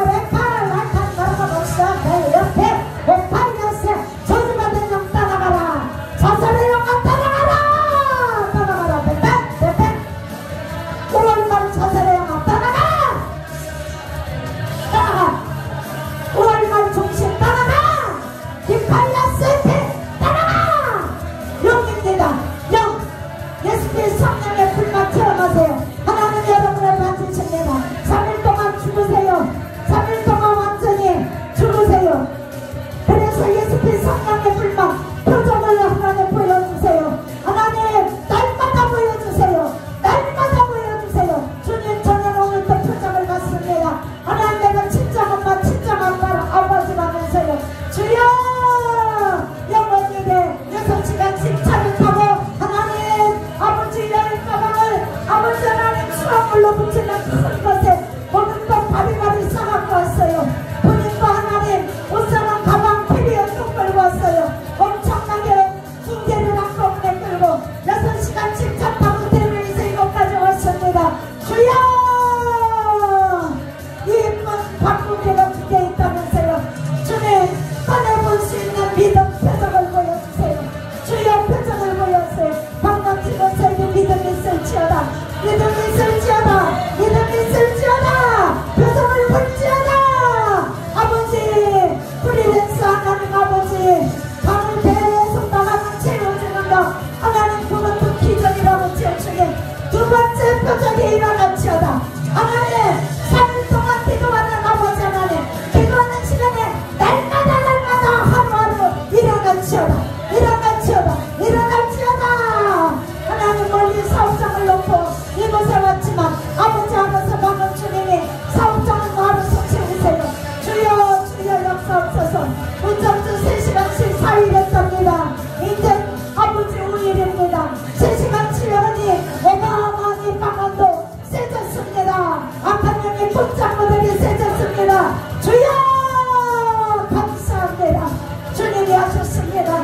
레카를 악한 나라가 없어. 내 옆에 오파이어스 저주받은 영 떠나가라. 자살의 영혼 떠나가라. 떠나가라. 베베 5월말 자살의 영혼 떠나가. 떠나가. 5월말 중심 떠나가. 디파이어스 떠나가. 영입니다. 영. 예수의 성령의 불만 체험하세요. 하나님 여러분을 받으십니다. 3일 동안 죽으세요. 3일 동안 완전히 죽으세요. 그래서 예수의 성령의 불만 표정을 하나님 보여주세요. 하나님 날마다 보여주세요. 날마다 보여주세요. 주님 저는 오늘도 표정을 받습니다. 하나님 내가 친정엄마 친정아빠 아버지라면서요. 주여 영원일에 6시간씩 차를 타고 하나님 아버지 여행 가방을 아버지 하나님 수화물로 붙이는 큰 것에 오늘도 바리바리 싸갖고 왔어요. 본인도 하나님 옷사람 가방 캐리어 뚝 끌고 왔어요. 엄청나게 붕대를 한꺼번에 끌고 6시간씩 차 타고 대구에서 이곳까지 왔습니다. 주여 이 문 바꾸기가 2개 있다면서요. 주님 꺼내볼 수 있는 믿음 표정을 보여주세요. 주여 표정을 보여주세요. 방금 찍었어요. 믿음이 있을지어다. 믿음이 있을지어다. 믿음이 있을지어다. 표정을 볼지어다. 아버지 프리랜스 하나님 아버지 방을 계속 나가면 채워주는 거 하나님 그것도 기적이라고 주님. 두 번째 표정이 일어났지어다. 하나님 3일 동안 기도하는 아버지 하나님 기도하는 시간에 날마다 하루하루 일어났지어다. 일어났지어다. 일어났지어다. 하나님 멀리 사업장을 놓고 이곳에 왔지만 아버지 안에서 방금 주님이 사업장을 알아서 채우세요. 주여 주여 역사옵소서. 운전주 3시간씩 4일 했답니다. 이제 아버지 5일입니다. 3시간 치료하니 어마어마하니 방언도 세졌습니다. 악한 영의 붙잡고들이 세졌습니다. 주여 감사합니다. 주님이 하셨습니다.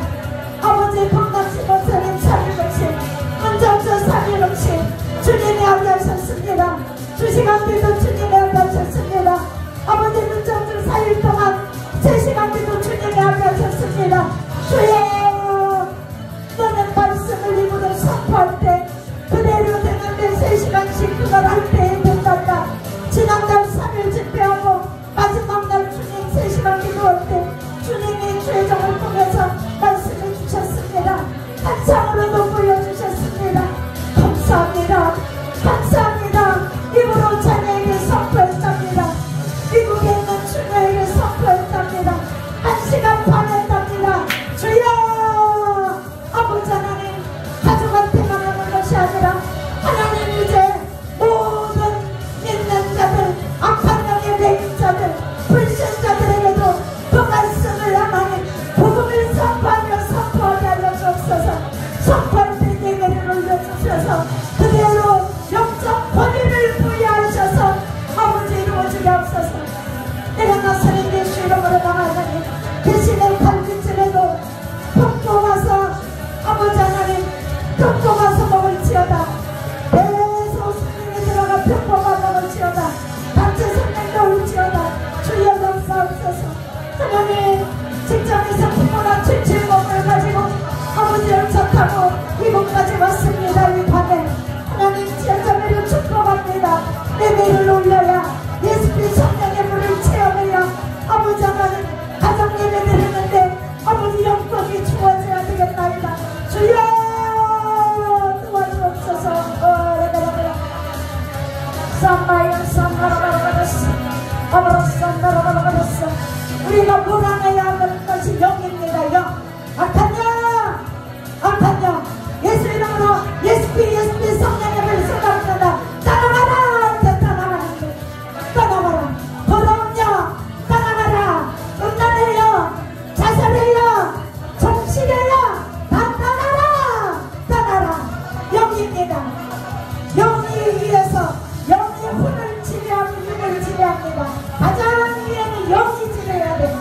아버지 건강식 목사님 3일씩 운전주 3일씩 주님이 하게 하셨습니다. 2시간 기도 주님이 하게 하셨습니다. 아버지 운전주 4일 동안 3시간 기도 주님이 하게 하셨습니다. 주여 너는 말씀을 입으로 선포할 때 그대로 되는데 3시간씩 그걸 할 때에 된단다. 지난달 3일 집회하고 마지막 날 주님 3시간 기도할 때 주님이 죄정을 통해서 말씀해 주셨습니다. 한상으로도 보여주셨습니다. 감사합니다. 감사합니다. 입으로 자녀에게 선포했답니다. 미국에 있는 주녀에게 선포했답니다. 1시간 반 했답니다. 주여 아버지 하나님 가족한테만 하는 것이 아니라 하나님 이제 모든 믿는 자들 악한 영의 매인자들 불신자들에게도 그 말씀을 하나님 복음을 선포하며 선포하게 하여 주옵소서. 선포할 때 예배를 올려주셔서 그대로 영적 권위를 부여하셔서 아버지 이루어지게 하옵소서. 일어나서는 예수 이름으로 나가자니 대신에 갈비집에도 덮고 가서 아버지 하나님 덮고 가서 먹을지어다. 계속 성령이 들어가 덮고가 먹을지어다. 단체 성령도 올지어다. 주여 역사옵소서. 하나님 직장에서 부모랑 77몸을 가지고 아버지 열차 타고 이곳까지 왔습니다. 이 밤에 하나님 지하자매를 축복합니다. 예배를 올려야 예수의 성령의 물을 체험해야 아버지 하나님 가정 예배 드리는데 아버지 영광이 주어져야 되겠나이다. 주여 도와주옵소서. 쌈마이언 쌈마라바라바라스 아바라쌈마라바라바라스 우리가 몰아내야 하는 것이 영입니다. 영 악한 영 악한 영 예수 이름으로 예수의 성령의 불 쏟아붓는다. 떠나가라 떠나가라 떠나가라 더러운 영 떠나가라 음란의 영 자살의 영 정신의 영 다 떠나라 떠나라. 영입니다. 영이 위에서 영이 혼을 지배하고 육을 지배합니다. 가장 위에는 영이 지배해야 돼.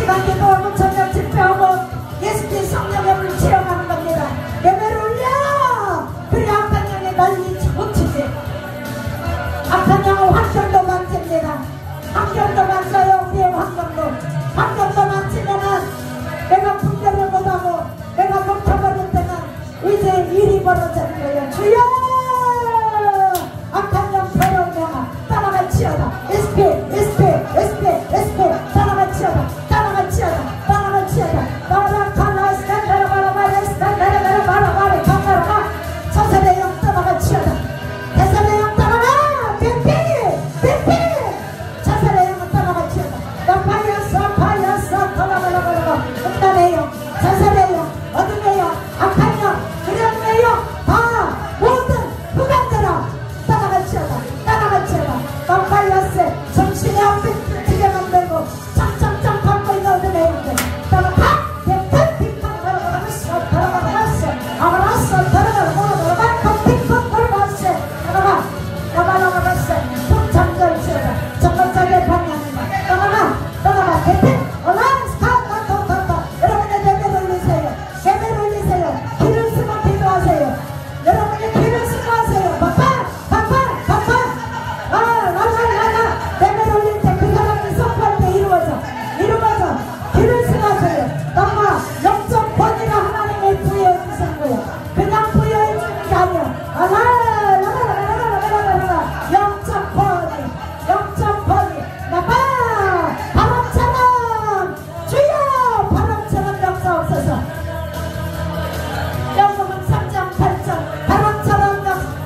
시간 기도하고 저녁 집회하고 예수님 성령의 불 체험하는 겁니다. 예배를 올려! 그래 악한 영에 난리 못치지. 악한 영은 환경도 만집니다. 환경도 만져요. 우리의 환경도 만지면은 내가 분별을 못하고 내가 못해버릴 때는 이제 일이 벌어지는 거예요. 주여! 악한 영 더러운 영아 따라가 치어다. SP 따라가 치어다. 따라가 치어다. 따라가 치어다. 따라가 칼라스 바라바라 서설의 영 따라가 치어다. 대설의 영 따라가 뱀피 자살의 영 따라가 치어다. 파였어 따라바라바라 음란의 영 자살의 영 어둠의 영 악한 영 두려움의 영 다 모든 흑암들아 따라가 치어다. 따라가 치어다. 파였어 정신의 앞에 뜨게 만들고 짱짱짱 갖고 있는 어둠의 영들 따라가 빅빅 바라바라봤어 아바라봤어 따라가 빅빅 바라봤어 따라가 풍창절 치어다. 정거장의 방향이다. 따라가 빅빅 여러분의 예배를 올리세요. 예배를 올리세요. 길을 쓰고 기도하세요. 여러분의 길을 쓰고 하세요. 예배를 올릴 때 그 사람이 선포할 때 이루어져 길을 쓰고 하세요. 너가 영적 권위가 하나님의 부여해 주시는 거예요. 그냥 부여해 주는 게 아니야. 영적 권위 바람처럼 주여 바람처럼 역사옵소서. 영국은 3장 8절 바람처럼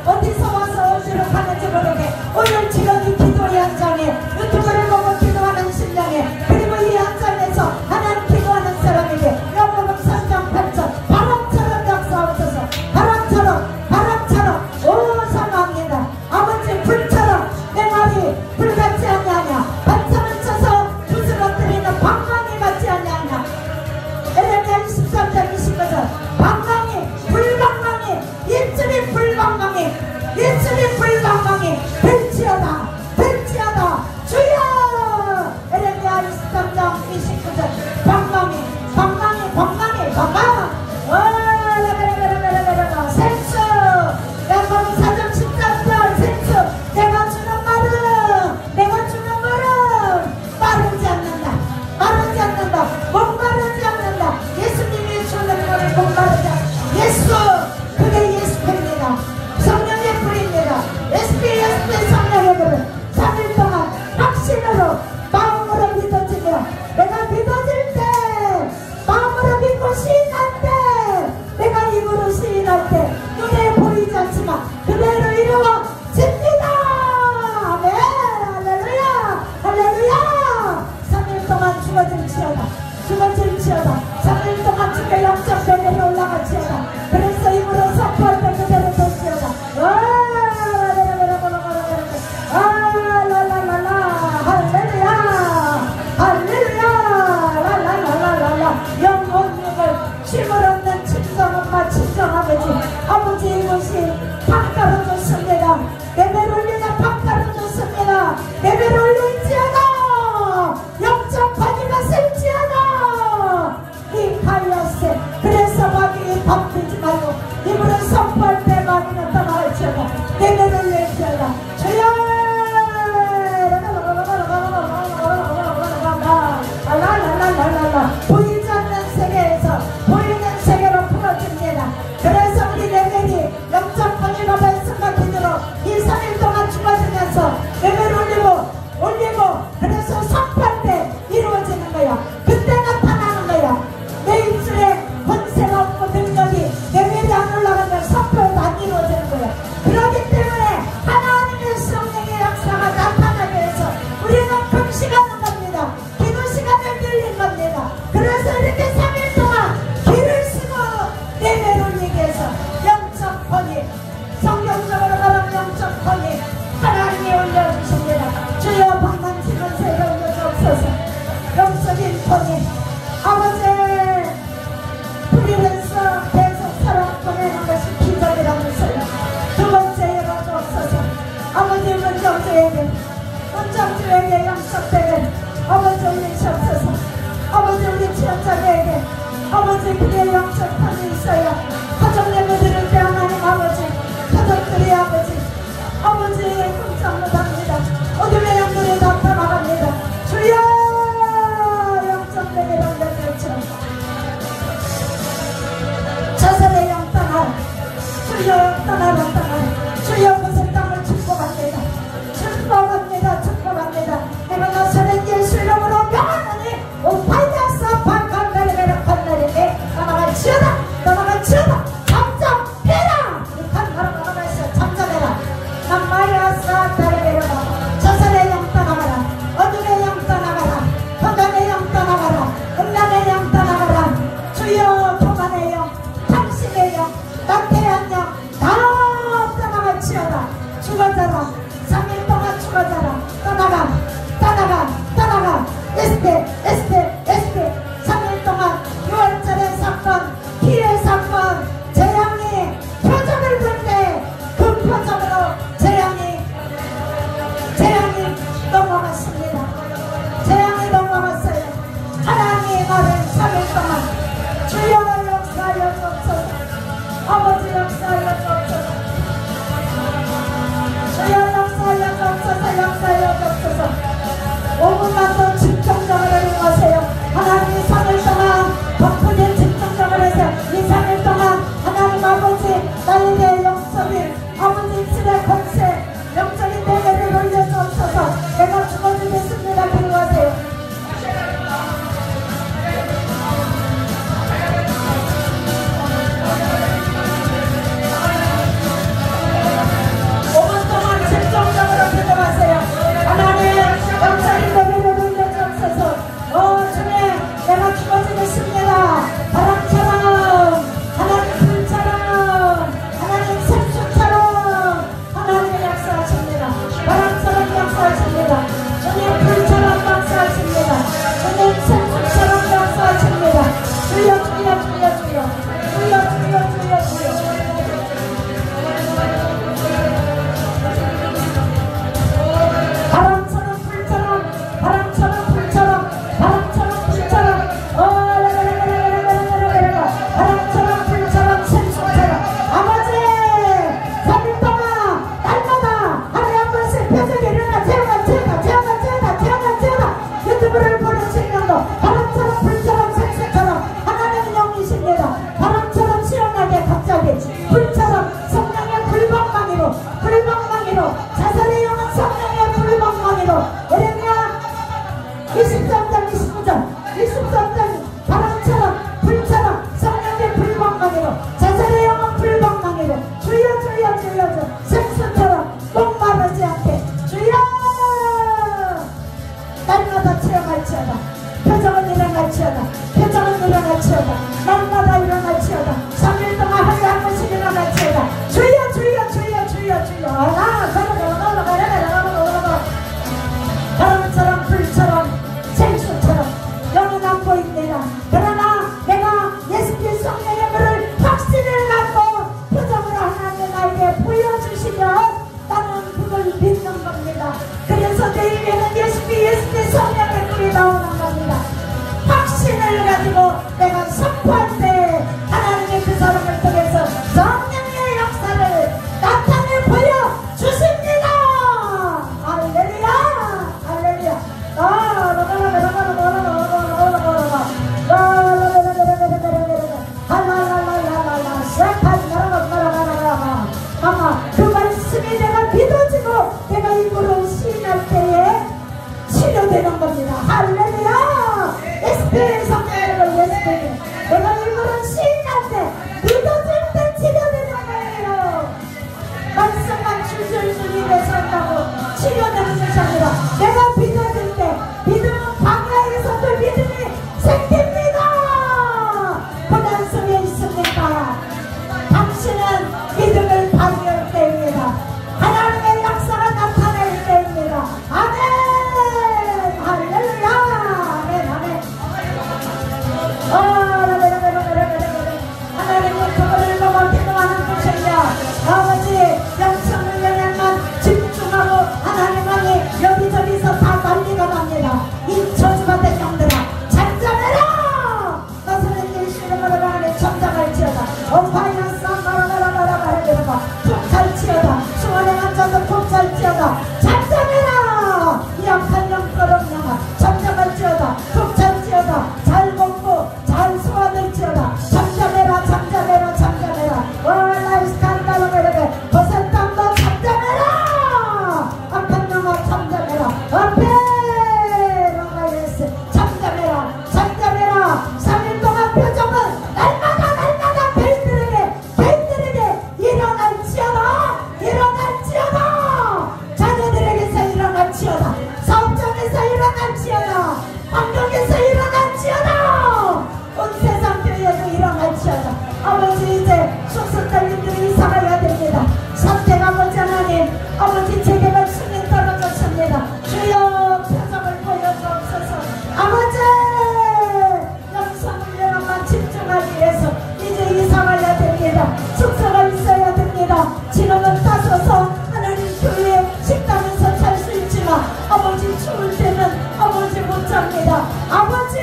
어디서 와서 어디로 가는지 모르게 오늘 지금 이 기도의 현장에 유튜브를 보고 기도하는 심령에 그리고 이 현장에서 하나님 기도하는 사람에게 영국은 3장 8절 바람처럼 역사옵소서. 바람처럼 오 사랑합니다. 아버지 불처럼 내 말이 불같지 않냐냐 반창을 쳐서 부스러뜨리는 방망이 같지 않냐냐. 에레미야 23장 29절 불방망이 일주일 불방망이 될지어다 주여. 에레미야 23장 29절 방망이 생수 야고보 4장 13절 생수 내가 주는 말은 마르지 않는다. 목마르지 않는다. 예수님이 주는 말을 목마르지 않는다. 예수 그게 예수입니다. 성령의 불입니다. SP 성령의 불은 3일 동안 확신으로 마음으로 믿어지며 내가 믿어질 때 마음으로 믿고 시인할 때 내가 입으로 시인할 때 눈에 보이지 않지만 그대로 이루어집니다. 아멘. 할렐루야 3일 동안 죽어질지어다. 3일 동안 주께 영적 레벨이 올라갈지어다. 그래서 입으로 선포할 때 그대로 될지어다. 힘을 얻는 친정엄마 친정아버지 아버지 이곳이 팍가로 좋습니다. 예배를 올리는 팍가로 좋습니다. 예배를 올릴지어다. 영적 권위가 쓸지어다. 이 가이어스 그래서 마귀 덮이지 말고 입으로 선포할 때 마귀는 떠나갈지어다. 예배를 올릴지어다. 주여 보이지 않는 세계에서 보이는 세계로 풀어집니다. 그래서 우리 레벨이 영적 권위가 말씀과 기도로 이 3일 동안 죽어지면서 레벨을 올리고 그래서 선포할 때 이루어지는 거야. 그때 나타나는 거야. 내 입술에 권세가 없고 능력이 레벨이 안 올라가면 선포해도 안 이루어지는 거야. 그렇기 때문에 하나님의 성령의 역사가 나타나기 위해서 우리는 금식하는 겁니다. 기도 시간을 늘린 겁니다. 그래서 이렇게 3일 동안 길을 쓰고 예배를 올리기 위해서 영적 권위 성경적으로 말하면 영적 권위 하나님이 올려주십니다. 주여 방망치는 새를 올려주옵소서. 영적인 권위 아버지 불의면서 계속 사랑 보내는 것이 기적이라면서요. 두 번째 열어주옵소서. 아버지 문정주에게 영적 대회 아버지 올리시옵소서. 아버지 3일 동안 주여 역사하여 주옵소서. 아버지 역사하여 주옵소서. 주여 역사하여 주옵소서. 역사하여 주옵소서. 5분만 더 집중적으로 행하세요. 하나님이 3일 동안 덕분에 집중적으로 해서 이 3일 동안 하나님 아버지 나에게 영적인 아버지 입술의 권세 영적인 내면을 올려주옵소서. 내가 죽어주겠습니다. 기도하세요. 집중적으로 기도하세요. 하나님 영적인 내면을 올려주옵소서. 주님 내가 죽어지겠습니다. 바람처럼 하나님 불처럼 하나님 생수처럼 하나님 역사하십니다. 바람처럼 역사하십니다. 주님 불처럼 역사하십니다. 주님 생수처럼 역사하십니다. 주여 주여 주여 주여 주여 주여 주여 주여 바람처럼 불처럼 바람처럼 불처럼 바람처럼 불처럼 바람처럼 불처럼 생수처럼 아버지 3일 동안 날마다 하루에 한 번씩 표정이 일어나 태어나 유튜브를 보는 신경도 바람처럼 불처럼 생수처럼 하나님의 영이십니다. 바람처럼 시원하게 갑자기 불처럼 성령의 불방망이로 자살의 영은 성령의 불방망이로 예레미야 23장 23장 바람처럼 불처럼 성령의 불방망이로 자살의 영은 불방망이로 주여 주여 주여 주 생수처럼 목마르지 않게 주여 날마다 체험할지어다. 표정은 일어날지어다. 날마다 일어날지어다. 3일 동안 하루에 한 번씩 일어날지어다. 주여 주여 주여 주여 주여 바람처럼 불처럼 생수처럼 영은 안 보입니다. 그러나 내가 예수님 성령의 물을 확신을 갖고 표정으로 하나님 나에게 보여주시면 나는 그걸 믿는 겁니다. 그래서 내 입에는 예수님 성령의 물이 나오는 겁니다. 확신을 가지고 내가 선포할 때 하나님의 그 사람을 통해서 성령의 역사를 나타내 보여주십니다. 할렐루야 할렐루야 그 말씀이 내가 믿어지고 내가 입으로 시인할 때에 치료되는 겁니다. 할렐루야. 예수의 성령으로 예수님 내가 입으로 시인할 때 믿어질 때 치료되는 거예요. 말씀만 줄줄줄 입에 선다고 치료되는 것이 아니라 내가 믿어질 때 믿음은 광야에서도 믿음이 생깁니다. 고난 속에 있습니까? 당신은 믿음을 발휘할 때입니다. 하나님의 역사가 나타날 때입니다. 아멘. 할렐루야. 아멘. 하나님은 그거를 넘어 기도하는 것이냐. 아버지 영성을 향해만 집중하고 하나님 안에 여기저기서 다 난리가 납니다. 이 저주받은 영들아 잠잠해라. 너서는 예수의 이름으로 하나님 잠잠할지어다. 엄파이나 쌈바라바라바라바 해들어봐 푹잘지어다. 수원에 앉아서 푹잘지어다. 잠잠해라. 이 약한 영거럼 영아 잠잠할지어다. 푹잘지어다. 잘 먹고 잘 소화될지어다. 잠잠해라. 월라이 스탄다로베레베 버섯담도 잠잠해라. 악한 영아 잠잠해라. 앞에 라마이레스 잠잠해라. 3일 동안 표정은 날마다 개인들에게 일어날지어다. 자녀들에게서 일어날지어다. 사업장에서 일어날지어다. 환경에서 일어날지어다. 온 세상 교회에도 일어날지어다. 아버지 이제 숙소딸님들이 살아야 됩니다. 선택 아버지 하나님 아버지 제게만 승인 떨어졌습니다. 주여 표정을 보여주옵소서. 아버지 영성을 여러분 집중하기 위해서 이제 이사 가야 됩니다. 숙소가 있어야 됩니다. 지금은 따서서 하나님 교회 식당에서 잘 수 있지만 아버지 추울 때는 아버지 못 잡니다. 아버지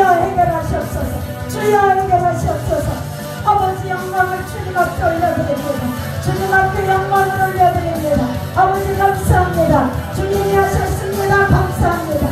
주여 해결하시옵소서. 주여 해결하시옵소서. 아버지 영광을 주님 앞에 올려드립니다. 주님 앞에 영광을 올려드립니다. 아버지 감사합니다. 주님이 하셨습니다. 감사합니다.